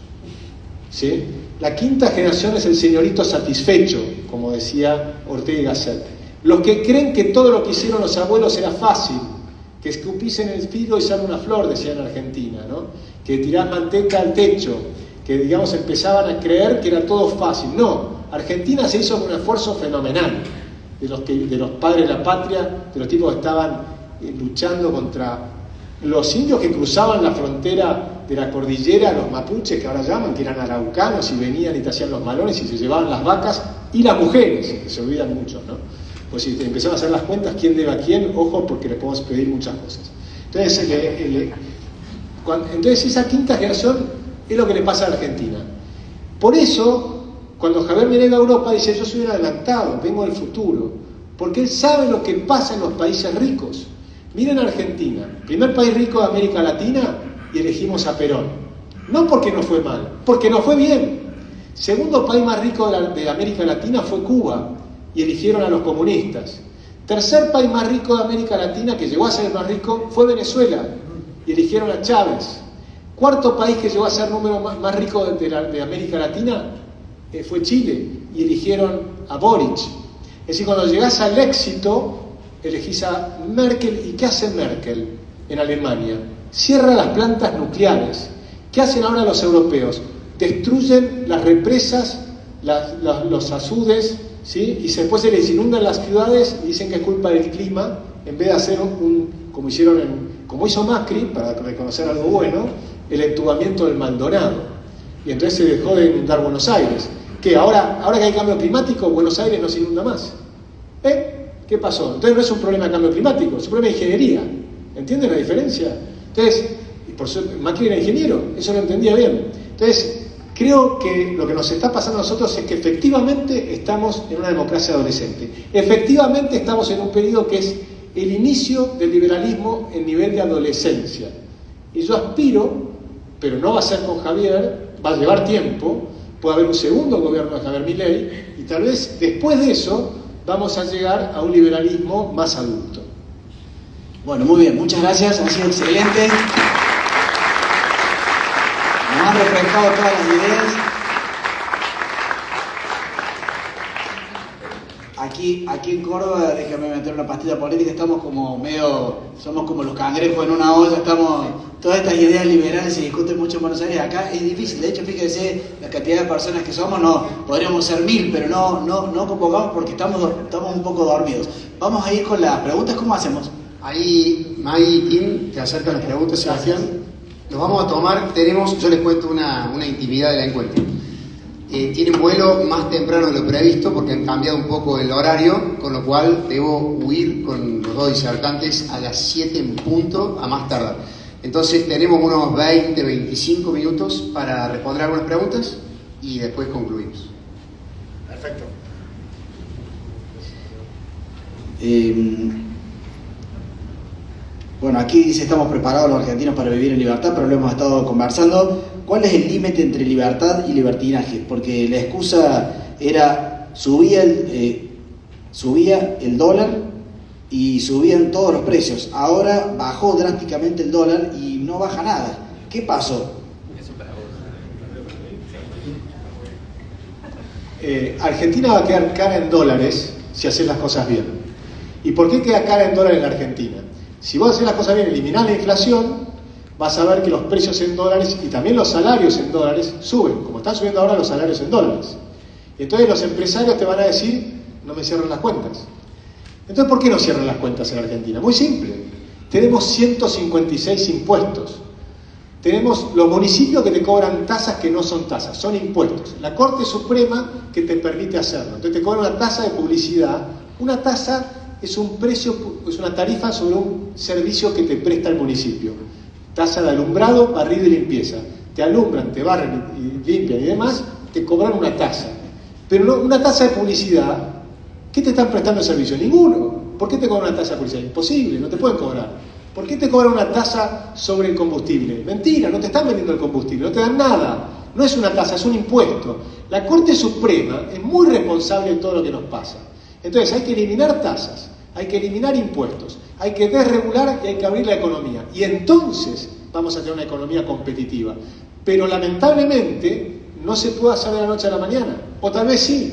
¿sí? La quinta generación es el señorito satisfecho, como decía Ortega y Gasset. Los que creen que todo lo que hicieron los abuelos era fácil, que escupís en el filo y sale una flor, decían en Argentina, ¿no? Que tirás manteca al techo, que digamos empezaban a creer que era todo fácil. No, Argentina se hizo con un esfuerzo fenomenal de los padres de la patria, de los tipos que estaban luchando contra los indios que cruzaban la frontera de la cordillera, los mapuches que ahora llaman, que eran araucanos y venían y te hacían los malones y se llevaban las vacas, y las mujeres, que se olvidan mucho, ¿no? Pues si empezamos a hacer las cuentas, quién debe a quién, ojo, porque le podemos pedir muchas cosas. Entonces esa quinta generación es lo que le pasa a la Argentina. Por eso, cuando Javier Milei va a Europa, dice, yo soy un adelantado, vengo del futuro, porque él sabe lo que pasa en los países ricos. Miren Argentina, primer país rico de América Latina, y elegimos a Perón. No porque nos fue mal, porque nos fue bien. Segundo país más rico de América Latina fue Cuba, y eligieron a los comunistas. Tercer país más rico de América Latina, que llegó a ser el más rico, fue Venezuela, y eligieron a Chávez. Cuarto país que llegó a ser número más rico de América Latina fue Chile, y eligieron a Boric. Es decir, cuando llegás al éxito, elegís a Merkel. ¿Y qué hace Merkel en Alemania? Cierra las plantas nucleares. ¿Qué hacen ahora los europeos? Destruyen las represas, los azudes, ¿sí? Y después se les inundan las ciudades y dicen que es culpa del clima, en vez de hacer como hizo Macri, para reconocer algo bueno, el entubamiento del Maldonado. Y entonces se dejó de inundar Buenos Aires. ¿Qué? Ahora que hay cambio climático, Buenos Aires no se inunda más. ¿Qué pasó? Entonces no es un problema de cambio climático, es un problema de ingeniería. ¿Entienden la diferencia? Entonces, por eso Macri era ingeniero, eso lo entendía bien. Entonces, creo que lo que nos está pasando a nosotros es que efectivamente estamos en una democracia adolescente. Efectivamente estamos en un periodo que es el inicio del liberalismo en nivel de adolescencia. Y yo aspiro, pero no va a ser con Javier, va a llevar tiempo, puede haber un segundo gobierno de Javier Milei, y tal vez después de eso vamos a llegar a un liberalismo más adulto. Bueno, muy bien, muchas gracias, ha sido excelente. Nos han refrescado todas las ideas. Aquí en Córdoba, déjame meter una pastilla política, somos como los cangrejos en una olla, todas estas ideas liberales se discuten mucho en Buenos Aires. Acá es difícil, de hecho, fíjense la cantidad de personas que somos, podríamos ser 1000, pero no convocamos porque estamos un poco dormidos. Vamos a ir con las preguntas, ¿cómo hacemos? Ahí, May y Tim, te acercan las preguntas, Sebastián. Nos vamos a tomar, yo les cuento una intimidad del encuentro. Tienen vuelo más temprano de lo previsto porque han cambiado un poco el horario, con lo cual debo huir con los dos disertantes a las 7 en punto, a más tardar. Entonces tenemos unos 20-25 minutos para responder algunas preguntas y después concluimos. Perfecto. Bueno, aquí dice: estamos preparados los argentinos para vivir en libertad, pero lo hemos estado conversando. ¿Cuál es el límite entre libertad y libertinaje? Porque la excusa era subía el dólar y subían todos los precios. Ahora bajó drásticamente el dólar y no baja nada. ¿Qué pasó? Argentina va a quedar cara en dólares si haces las cosas bien. ¿Y por qué queda cara en dólares en la Argentina? Si vos haces las cosas bien, eliminás la inflación, vas a ver que los precios en dólares y también los salarios en dólares suben, como están subiendo ahora los salarios en dólares. Entonces los empresarios te van a decir: no me cierran las cuentas. Entonces, ¿por qué no cierran las cuentas en Argentina? Muy simple. Tenemos 156 impuestos. Tenemos los municipios que te cobran tasas que no son tasas, son impuestos. La Corte Suprema que te permite hacerlo. Entonces te cobran una tasa de publicidad. Una tasa es un precio, es una tarifa sobre un servicio que te presta el municipio. Tasa de alumbrado, barrido y limpieza. Te alumbran, te barren y limpian y demás, te cobran una tasa. Pero no, una tasa de publicidad, ¿qué te están prestando el servicio? Ninguno. ¿Por qué te cobran una tasa de publicidad? Imposible, no te pueden cobrar. ¿Por qué te cobran una tasa sobre el combustible? Mentira, no te están vendiendo el combustible, no te dan nada. No es una tasa, es un impuesto. La Corte Suprema es muy responsable de todo lo que nos pasa. Entonces hay que eliminar tasas, hay que eliminar impuestos, hay que desregular y hay que abrir la economía. Y entonces vamos a tener una economía competitiva. Pero lamentablemente no se puede hacer de la noche a la mañana. O tal vez sí,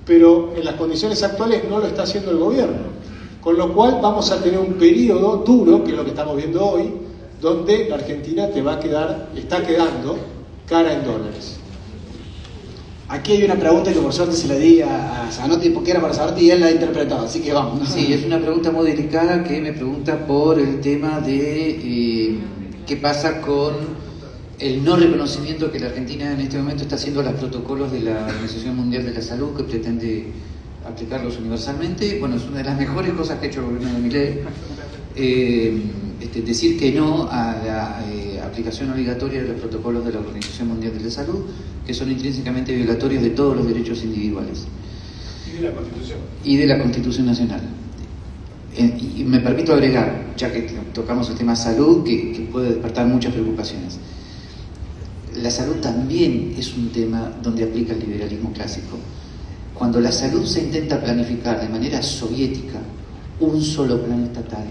pero en las condiciones actuales no lo está haciendo el gobierno. Con lo cual vamos a tener un periodo duro, que es lo que estamos viendo hoy, donde la Argentina está quedando cara en dólares. Aquí hay una pregunta que por suerte se la di a Zanotti porque era para Zanotti y él la ha interpretado, así que vamos, ¿no? Sí, es una pregunta muy delicada que me pregunta por el tema de qué pasa con el no reconocimiento que la Argentina en este momento está haciendo a los protocolos de la Organización Mundial de la Salud, que pretende aplicarlos universalmente. Bueno, es una de las mejores cosas que ha hecho el gobierno de Milei, decir que no a la aplicación obligatoria de los protocolos de la Organización Mundial de la Salud, que son intrínsecamente violatorios de todos los derechos individuales. Y de la Constitución. Y de la Constitución Nacional. Y me permito agregar, ya que tocamos el tema salud, que puede despertar muchas preocupaciones. la salud también es un tema donde aplica el liberalismo clásico. Cuando la salud se intenta planificar de manera soviética, un solo plan estatal,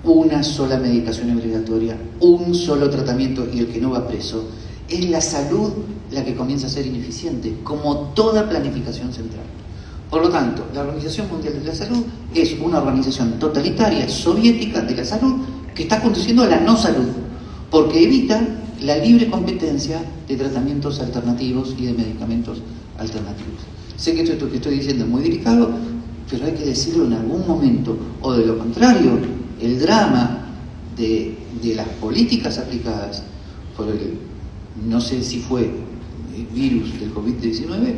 una sola medicación obligatoria, un solo tratamiento y el que no va preso, es la salud la que comienza a ser ineficiente, como toda planificación central. Por lo tanto, la Organización Mundial de la Salud es una organización totalitaria soviética de la salud que está conduciendo a la no salud, porque evita la libre competencia de tratamientos alternativos y de medicamentos alternativos. Sé que esto que estoy diciendo es muy delicado, pero hay que decirlo en algún momento, o de lo contrario, el drama de las políticas aplicadas por el, no sé si fue el virus del COVID-19,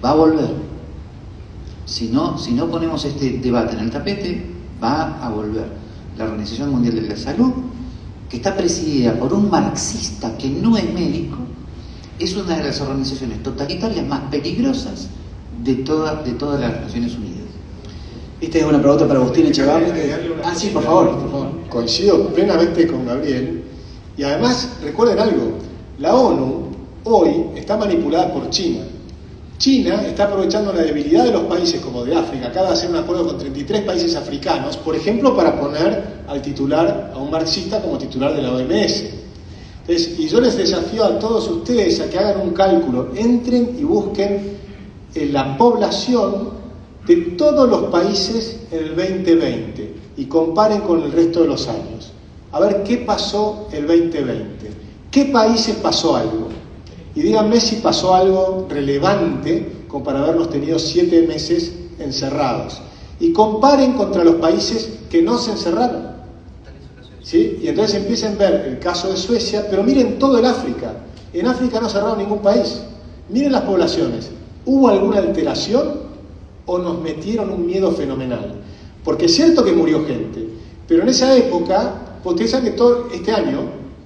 va a volver. Si no ponemos este debate en el tapete, va a volver. La Organización Mundial de la Salud, que está presidida por un marxista que no es médico, es una de las organizaciones totalitarias más peligrosas de todas las Naciones Unidas. Esta es una pregunta para Agustín Echevarri. Sí, por favor. Coincido plenamente con Gabriel, y además recuerden algo, la ONU hoy está manipulada por China. China está aprovechando la debilidad de los países como de África, acaba de hacer un acuerdo con 33 países africanos, por ejemplo, para poner al titular, a un marxista como titular de la OMS. Entonces, y yo les desafío a todos ustedes a que hagan un cálculo, entren y busquen la población de todos los países en el 2020 y comparen con el resto de los años. A ver qué pasó el 2020, qué países pasó algo. Y díganme si pasó algo relevante como para habernos tenido 7 meses encerrados. Y comparen contra los países que no se encerraron. ¿Sí? Y entonces empiecen a ver el caso de Suecia, pero miren todo el África. En África no cerraron ningún país. Miren las poblaciones. ¿Hubo alguna alteración o nos metieron un miedo fenomenal? Porque es cierto que murió gente, pero en esa época, ustedes saben que todo este año,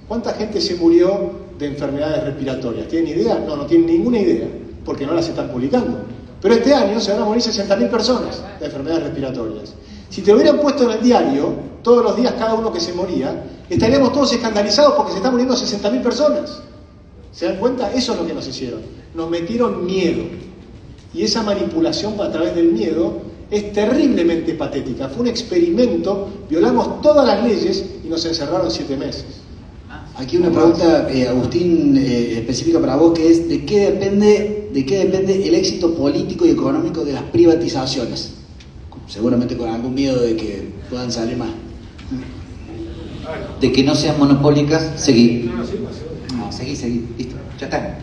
¿cuánta gente se murió de enfermedades respiratorias? ¿Tienen idea? No tienen ninguna idea, porque no las están publicando. Pero este año se van a morir 60.000 personas de enfermedades respiratorias. Si te hubieran puesto en el diario, todos los días cada uno que se moría, estaríamos todos escandalizados porque se están muriendo 60.000 personas. ¿Se dan cuenta? Eso es lo que nos hicieron. Nos metieron miedo. Y esa manipulación a través del miedo es terriblemente patética. Fue un experimento, violamos todas las leyes y nos encerraron 7 meses. Aquí una pregunta, Agustín, específica para vos, que es ¿de qué depende el éxito político y económico de las privatizaciones? Seguramente con algún miedo de que puedan salir más. De que no sean monopólicas, seguí. No, seguí, listo, ya está.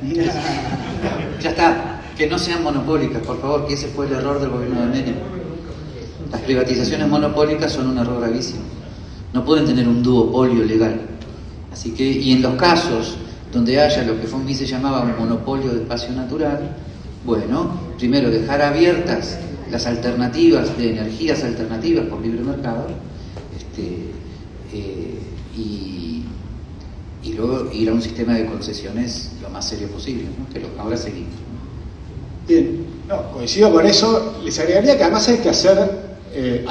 Ya está. Que no sean monopólicas, por favor, que ese fue el error del gobierno de Menem. Las privatizaciones monopólicas son un error gravísimo. No pueden tener un duopolio legal. Así que, y en los casos donde haya lo que Von Mises llamaba un monopolio de espacio natural, bueno, primero dejar abiertas las alternativas de energías alternativas por libre mercado, y luego ir a un sistema de concesiones lo más serio posible, ¿no? Que ahora seguimos. Bien, no, coincido con eso. Les agregaría que además hay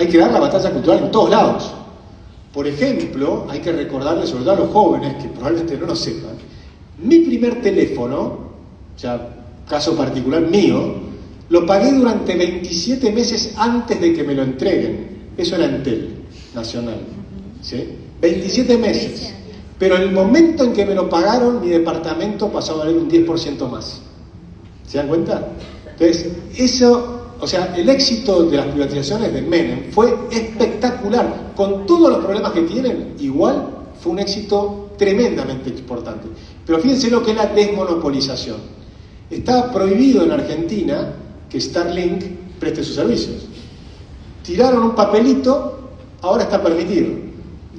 que dar la batalla cultural en todos lados. Por ejemplo, hay que recordarles, sobre todo a los jóvenes, que probablemente no lo sepan, mi primer teléfono, o sea, caso particular mío, lo pagué durante 27 meses antes de que me lo entreguen. Eso era Entel, nacional. ¿Sí? 27 meses. Pero en el momento en que me lo pagaron, mi departamento pasó a valer un 10% más. ¿Se dan cuenta? Entonces, eso, o sea, el éxito de las privatizaciones de Menem fue espectacular. Con todos los problemas que tienen, igual fue un éxito tremendamente importante. Pero fíjense lo que es la desmonopolización. Está prohibido en Argentina que Starlink preste sus servicios. Tiraron un papelito, ahora está permitido.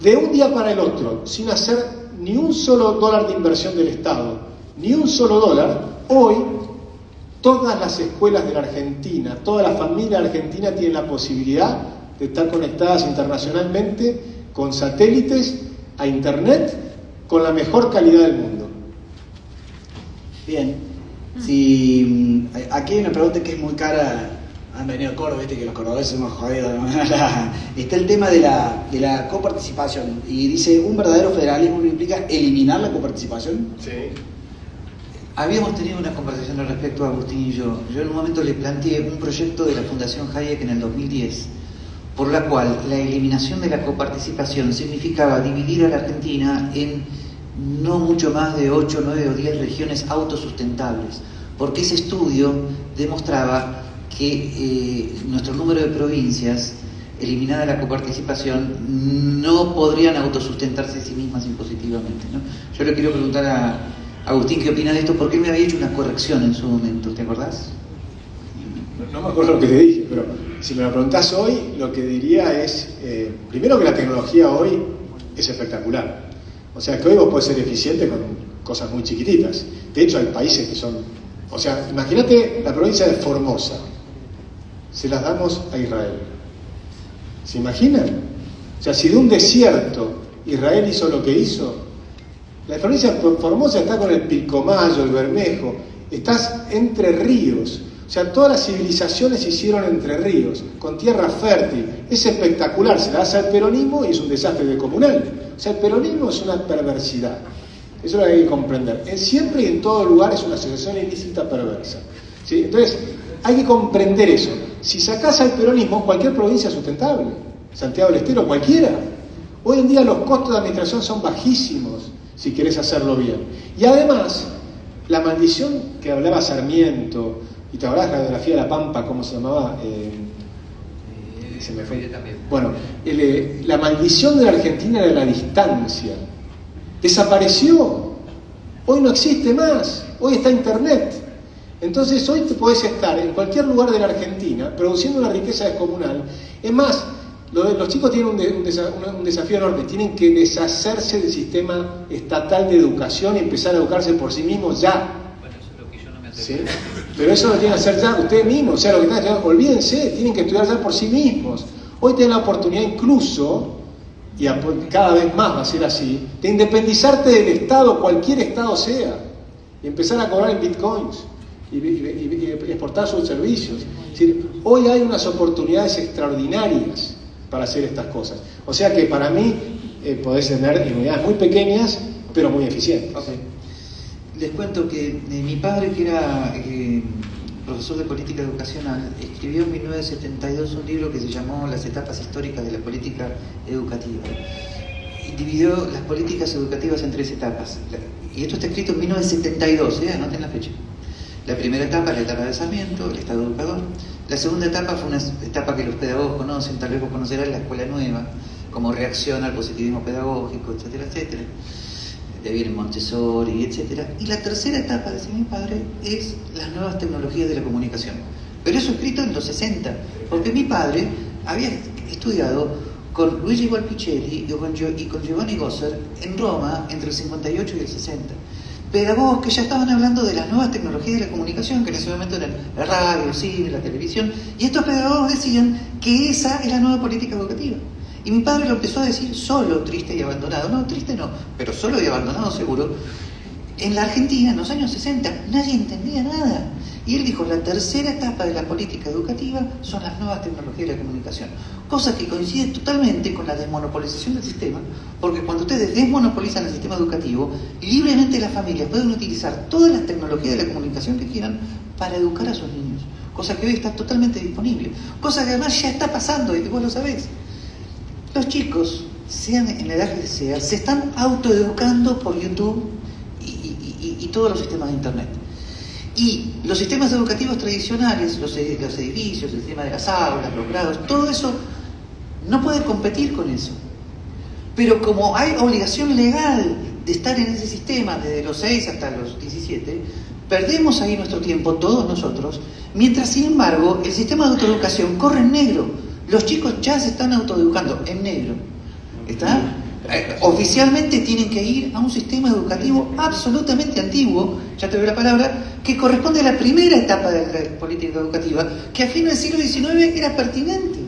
De un día para el otro, sin hacer ni un solo dólar de inversión del Estado, ni un solo dólar, hoy todas las escuelas de la Argentina, toda la familia argentina tiene la posibilidad de estar conectadas internacionalmente con satélites a internet con la mejor calidad del mundo. Bien, si aquí hay una pregunta que es muy cara. Han venido a Córdoba, viste que los cordobeses hemos jodido. Está el tema de la coparticipación y dice, ¿un verdadero federalismo no implica eliminar la coparticipación? Sí. Habíamos tenido una conversación al respecto, Agustín y yo. Yo en un momento le planteé un proyecto de la Fundación Hayek en el 2010, por la cual la eliminación de la coparticipación significaba dividir a la Argentina en no mucho más de 8, 9 o 10 regiones autosustentables, porque ese estudio demostraba que nuestro número de provincias, eliminada la coparticipación, no podrían autosustentarse a sí mismas impositivamente, ¿no? Yo le quiero preguntar a Agustín qué opina de esto, porque él me había hecho una corrección en su momento, ¿te acordás? No me acuerdo lo que te dije, pero si me lo preguntás hoy, lo que diría es, primero que la tecnología hoy es espectacular. O sea, que hoy vos podés ser eficiente con cosas muy chiquititas. De hecho, hay países que son... O sea, imagínate la provincia de Formosa. Se las damos a Israel. ¿Se imaginan? O sea, si de un desierto Israel hizo lo que hizo, la provincia de Formosa está con el Pilcomayo, el Bermejo, estás entre ríos. O sea, todas las civilizaciones se hicieron entre ríos, con tierra fértil. Es espectacular, se la das al peronismo y es un desastre descomunal. O sea, el peronismo es una perversidad. Eso es lo que hay que comprender. Siempre y en todo lugar es una asociación ilícita perversa, ¿sí? Entonces, hay que comprender eso. Si sacás al peronismo, cualquier provincia es sustentable. Santiago del Estero, cualquiera. Hoy en día los costos de administración son bajísimos, si querés hacerlo bien. Y además, la maldición que hablaba Sarmiento, y te acordás la radiografía de La Pampa, ¿cómo se llamaba? Se me fue. Bueno, la maldición de la Argentina era la distancia. Desapareció. Hoy no existe más. Hoy está Internet. Entonces hoy te podés estar en cualquier lugar de la Argentina produciendo una riqueza descomunal. Es más, los chicos tienen un desafío enorme. Tienen que deshacerse del sistema estatal de educación y empezar a educarse por sí mismos ya. Bueno, eso es lo que yo no me atrevo. ¿Sí? Pero eso lo tienen que hacer ya ustedes mismos. O sea, lo que están estudiando, olvídense, tienen que estudiar ya por sí mismos. Hoy tienen la oportunidad incluso, y cada vez más va a ser así, de independizarte del Estado, cualquier Estado sea, y empezar a cobrar en bitcoins y exportar sus servicios. Es decir, hoy hay unas oportunidades extraordinarias para hacer estas cosas. O sea que para mí podés tener unidades muy pequeñas, pero muy eficientes. Okay. Les cuento que mi padre, que era profesor de política educacional, escribió en 1972 un libro que se llamó Las etapas históricas de la política educativa. Y dividió las políticas educativas en 3 etapas. Y esto está escrito en 1972, anoten la fecha. La primera etapa es la etapa de Sarmiento, el Estado educador. La segunda etapa fue una etapa que los pedagogos conocen, tal vez vos conocerás, la escuela nueva, como reacción al positivismo pedagógico, etcétera, etcétera. De ahí viene Montessori, etcétera. Y la tercera etapa, decía mi padre, es las nuevas tecnologías de la comunicación. Pero eso escrito en los 60, porque mi padre había estudiado con Luigi Volpicelli y con Giovanni Gosser en Roma entre el 58 y el 60. Pedagogos que ya estaban hablando de las nuevas tecnologías de la comunicación, que en ese momento eran la radio, el cine, la televisión, y estos pedagogos decían que esa es la nueva política educativa. Y mi padre lo empezó a decir solo, triste y abandonado. No, triste no, pero solo y abandonado seguro. En la Argentina, en los años 60, nadie entendía nada. Y él dijo, la tercera etapa de la política educativa son las nuevas tecnologías de la comunicación. Cosa que coincide totalmente con la desmonopolización del sistema, porque cuando ustedes desmonopolizan el sistema educativo, libremente las familias pueden utilizar todas las tecnologías de la comunicación que quieran para educar a sus niños. Cosa que hoy está totalmente disponible. Cosa que además ya está pasando y que vos lo sabés. Los chicos, sean en la edad que sea, se están autoeducando por YouTube y todos los sistemas de Internet. Y los sistemas educativos tradicionales, los edificios, el sistema de las aulas, los grados, todo eso no puede competir con eso. Pero como hay obligación legal de estar en ese sistema desde los 6 hasta los 17, perdemos ahí nuestro tiempo, todos nosotros, mientras sin embargo el sistema de autoeducación corre en negro. Los chicos ya se están autoeducando en negro. ¿Está? Oficialmente tienen que ir a un sistema educativo absolutamente antiguo, ya te doy la palabra, que corresponde a la primera etapa de la política educativa, que a fines del siglo XIX era pertinente,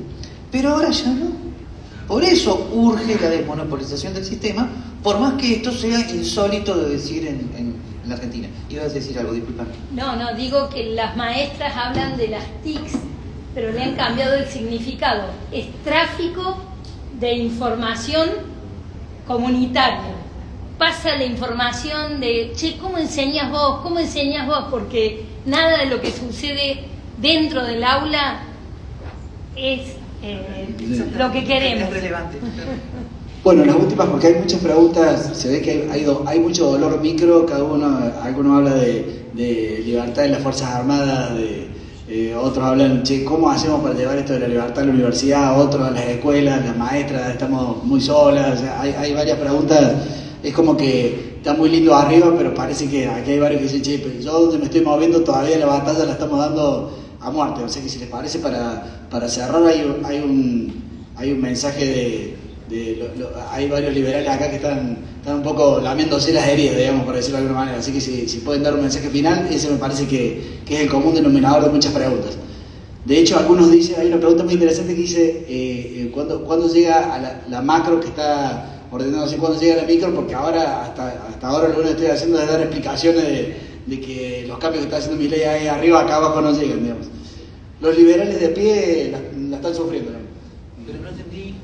pero ahora ya no. Por eso urge la desmonopolización del sistema, por más que esto sea insólito de decir en la Argentina. Ibas a decir algo, disculpame. No, digo que las maestras hablan de las TICs, pero le han cambiado el significado. Es tráfico de información comunitaria. pasa la información de, che, ¿cómo enseñas vos? ¿Cómo enseñas vos? Porque nada de lo que sucede dentro del aula es lo que queremos. Es relevante. Bueno, las últimas, porque hay muchas preguntas, se ve que hay mucho dolor micro, algunos habla de libertad en las Fuerzas Armadas, otros hablan, che, ¿cómo hacemos para llevar esto de la libertad a la universidad? Otros a las escuelas, las maestras, estamos muy solas, o sea, hay varias preguntas, es como que está muy lindo arriba, pero parece que aquí hay varios que dicen, che, pero yo donde me estoy moviendo todavía la batalla la estamos dando a muerte, o sea que si les parece para cerrar hay un mensaje hay varios liberales acá que están un poco lamiéndose las heridas, digamos, por decirlo de alguna manera. Así que si pueden dar un mensaje final, ese me parece que es el común denominador de muchas preguntas. De hecho, algunos dicen, hay una pregunta muy interesante que dice, ¿cuándo llega a la macro que está ordenándose? ¿Cuándo llega a la micro? Porque ahora, hasta ahora lo único que estoy haciendo es dar explicaciones de que los cambios que está haciendo Milei ahí arriba, acá abajo no llegan, digamos. Los liberales de pie la están sufriendo, ¿no? Pero no entendí,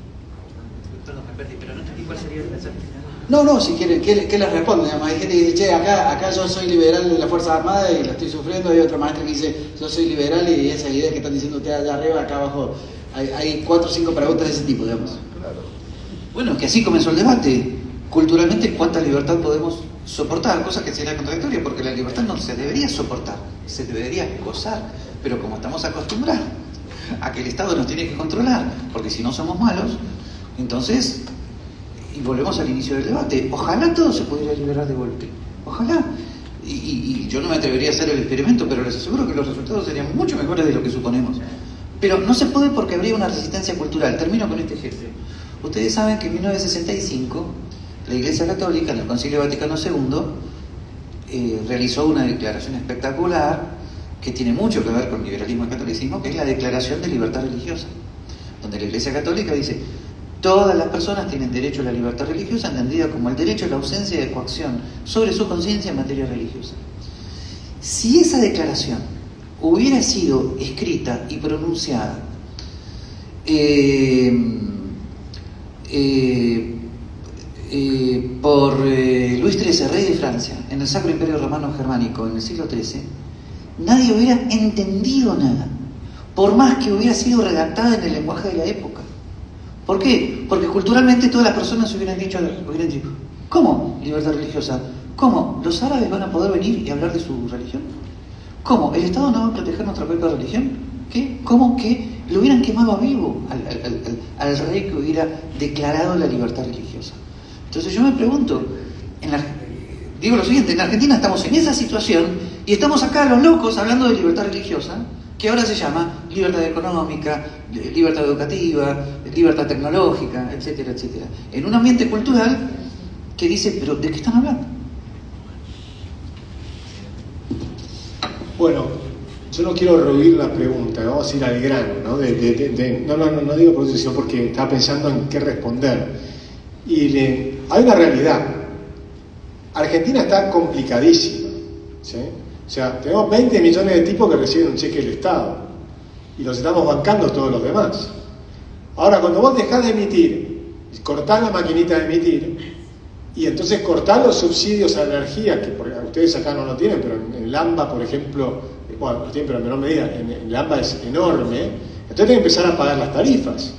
perdón, me perdí, pero no entendí cuál sería el mensaje final. No, si quieren, ¿qué les responden? Hay gente que dice, che, acá yo soy liberal de las Fuerzas Armadas y la estoy sufriendo. Hay otra maestra que dice, yo soy liberal y esas ideas que están diciendo ustedes allá arriba, acá abajo, hay 4 o 5 preguntas de ese tipo, digamos. Claro. Bueno, que así comenzó el debate. Culturalmente, ¿cuánta libertad podemos soportar? Cosa que sería contradictoria, porque la libertad no se debería soportar, se debería gozar. Pero como estamos acostumbrados a que el Estado nos tiene que controlar, porque si no somos malos, entonces, y volvemos al inicio del debate, ojalá todo se pudiera liberar de golpe, ojalá. Y yo no me atrevería a hacer el experimento, pero les aseguro que los resultados serían mucho mejores de lo que suponemos. Pero no se puede porque habría una resistencia cultural. Termino con este ejemplo. Ustedes saben que en 1965 la Iglesia Católica, en el Concilio Vaticano II, realizó una declaración espectacular que tiene mucho que ver con liberalismo y catolicismo, que es la Declaración de Libertad Religiosa, donde la Iglesia Católica dice: todas las personas tienen derecho a la libertad religiosa, entendida como el derecho a la ausencia de coacción sobre su conciencia en materia religiosa. Si esa declaración hubiera sido escrita y pronunciada por Luis XIII, rey de Francia, en el Sacro Imperio Romano Germánico en el siglo XIII, nadie hubiera entendido nada, por más que hubiera sido redactada en el lenguaje de la época. ¿Por qué? Porque culturalmente todas las personas hubieran dicho, ¿cómo libertad religiosa? ¿Cómo? ¿Los árabes van a poder venir y hablar de su religión? ¿Cómo? ¿El Estado no va a proteger nuestra propia religión? ¿Qué? ¿Cómo que lo hubieran quemado a vivo al rey que hubiera declarado la libertad religiosa? Entonces yo me pregunto, digo lo siguiente, en Argentina estamos en esa situación y estamos acá los locos hablando de libertad religiosa, que ahora se llama libertad económica, libertad educativa, libertad tecnológica, etcétera, etcétera. En un ambiente cultural que dice, ¿pero de qué están hablando? Bueno, yo no quiero rehuir la pregunta, vamos a ir al grano, ¿no? No digo por eso, porque estaba pensando en qué responder. Hay una realidad. Argentina está complicadísima, ¿sí? O sea, tenemos 20 millones de tipos que reciben un cheque del Estado y los estamos bancando todos los demás. Ahora, cuando vos dejás de emitir, cortás la maquinita de emitir y entonces cortás los subsidios a la energía, que ustedes acá no lo tienen, pero en el AMBA, por ejemplo, bueno, lo tienen pero en menor medida, en el AMBA es enorme, entonces tenés que empezar a pagar las tarifas.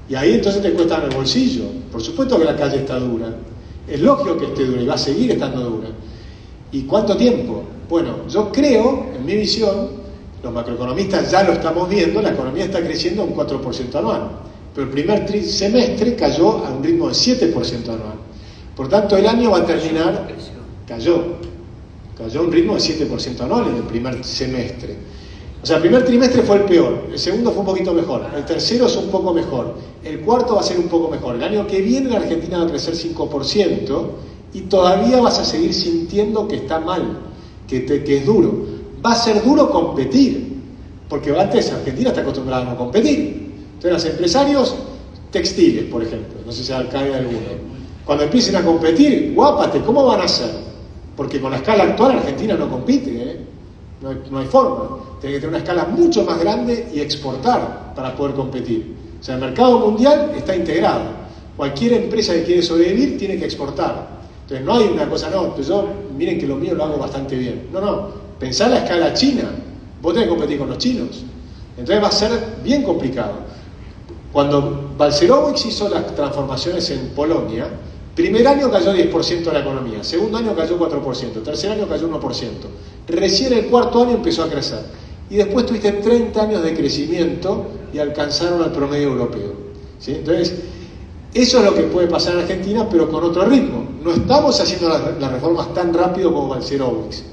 Y ahí entonces te cuesta en el bolsillo. Por supuesto que la calle está dura. Es lógico que esté dura y va a seguir estando dura. ¿Y cuánto tiempo? Bueno, yo creo, en mi visión, los macroeconomistas ya lo estamos viendo, la economía está creciendo a un 4% anual. Pero el primer semestre cayó a un ritmo de 7% anual. Por tanto, el año va a terminar... Cayó a un ritmo de 7% anual en el primer semestre. O sea, el primer trimestre fue el peor, el segundo fue un poquito mejor, el tercero es un poco mejor, el cuarto va a ser un poco mejor. El año que viene la Argentina va a crecer 5% y todavía vas a seguir sintiendo que está mal, que es duro. Va a ser duro competir, porque antes Argentina está acostumbrada a no competir. Entonces los empresarios textiles, por ejemplo, no sé si cae alguno, cuando empiecen a competir, guápate, ¿cómo van a hacer? Porque con la escala actual Argentina no compite, no hay forma. Tiene que tener una escala mucho más grande y exportar para poder competir. O sea, el mercado mundial está integrado. Cualquier empresa que quiere sobrevivir tiene que exportar. Entonces no hay una cosa, no, pues yo, miren que lo mío lo hago bastante bien. No, pensá en la escala china, vos tenés que competir con los chinos. Entonces va a ser bien complicado. Cuando Balcerowicz hizo las transformaciones en Polonia, primer año cayó 10% de la economía, segundo año cayó 4%, tercer año cayó 1%. Recién el cuarto año empezó a crecer. Y después tuviste 30 años de crecimiento y alcanzaron al promedio europeo. ¿Sí? Entonces, eso es lo que puede pasar en Argentina, pero con otro ritmo. No estamos haciendo las reformas tan rápido como Balcerowicz.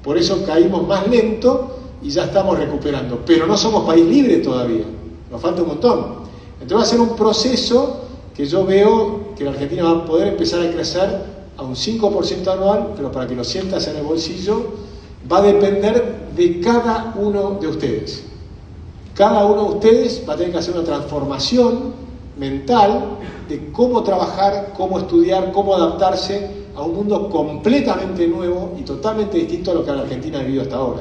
Por eso caímos más lento y ya estamos recuperando. Pero no somos país libre todavía. Nos falta un montón. Entonces va a ser un proceso que yo veo que la Argentina va a poder empezar a crecer a un 5% anual, pero para que lo sientas en el bolsillo, va a depender de cada uno de ustedes. Cada uno de ustedes va a tener que hacer una transformación mental de cómo trabajar, cómo estudiar, cómo adaptarse a un mundo completamente nuevo y totalmente distinto a lo que la Argentina ha vivido hasta ahora.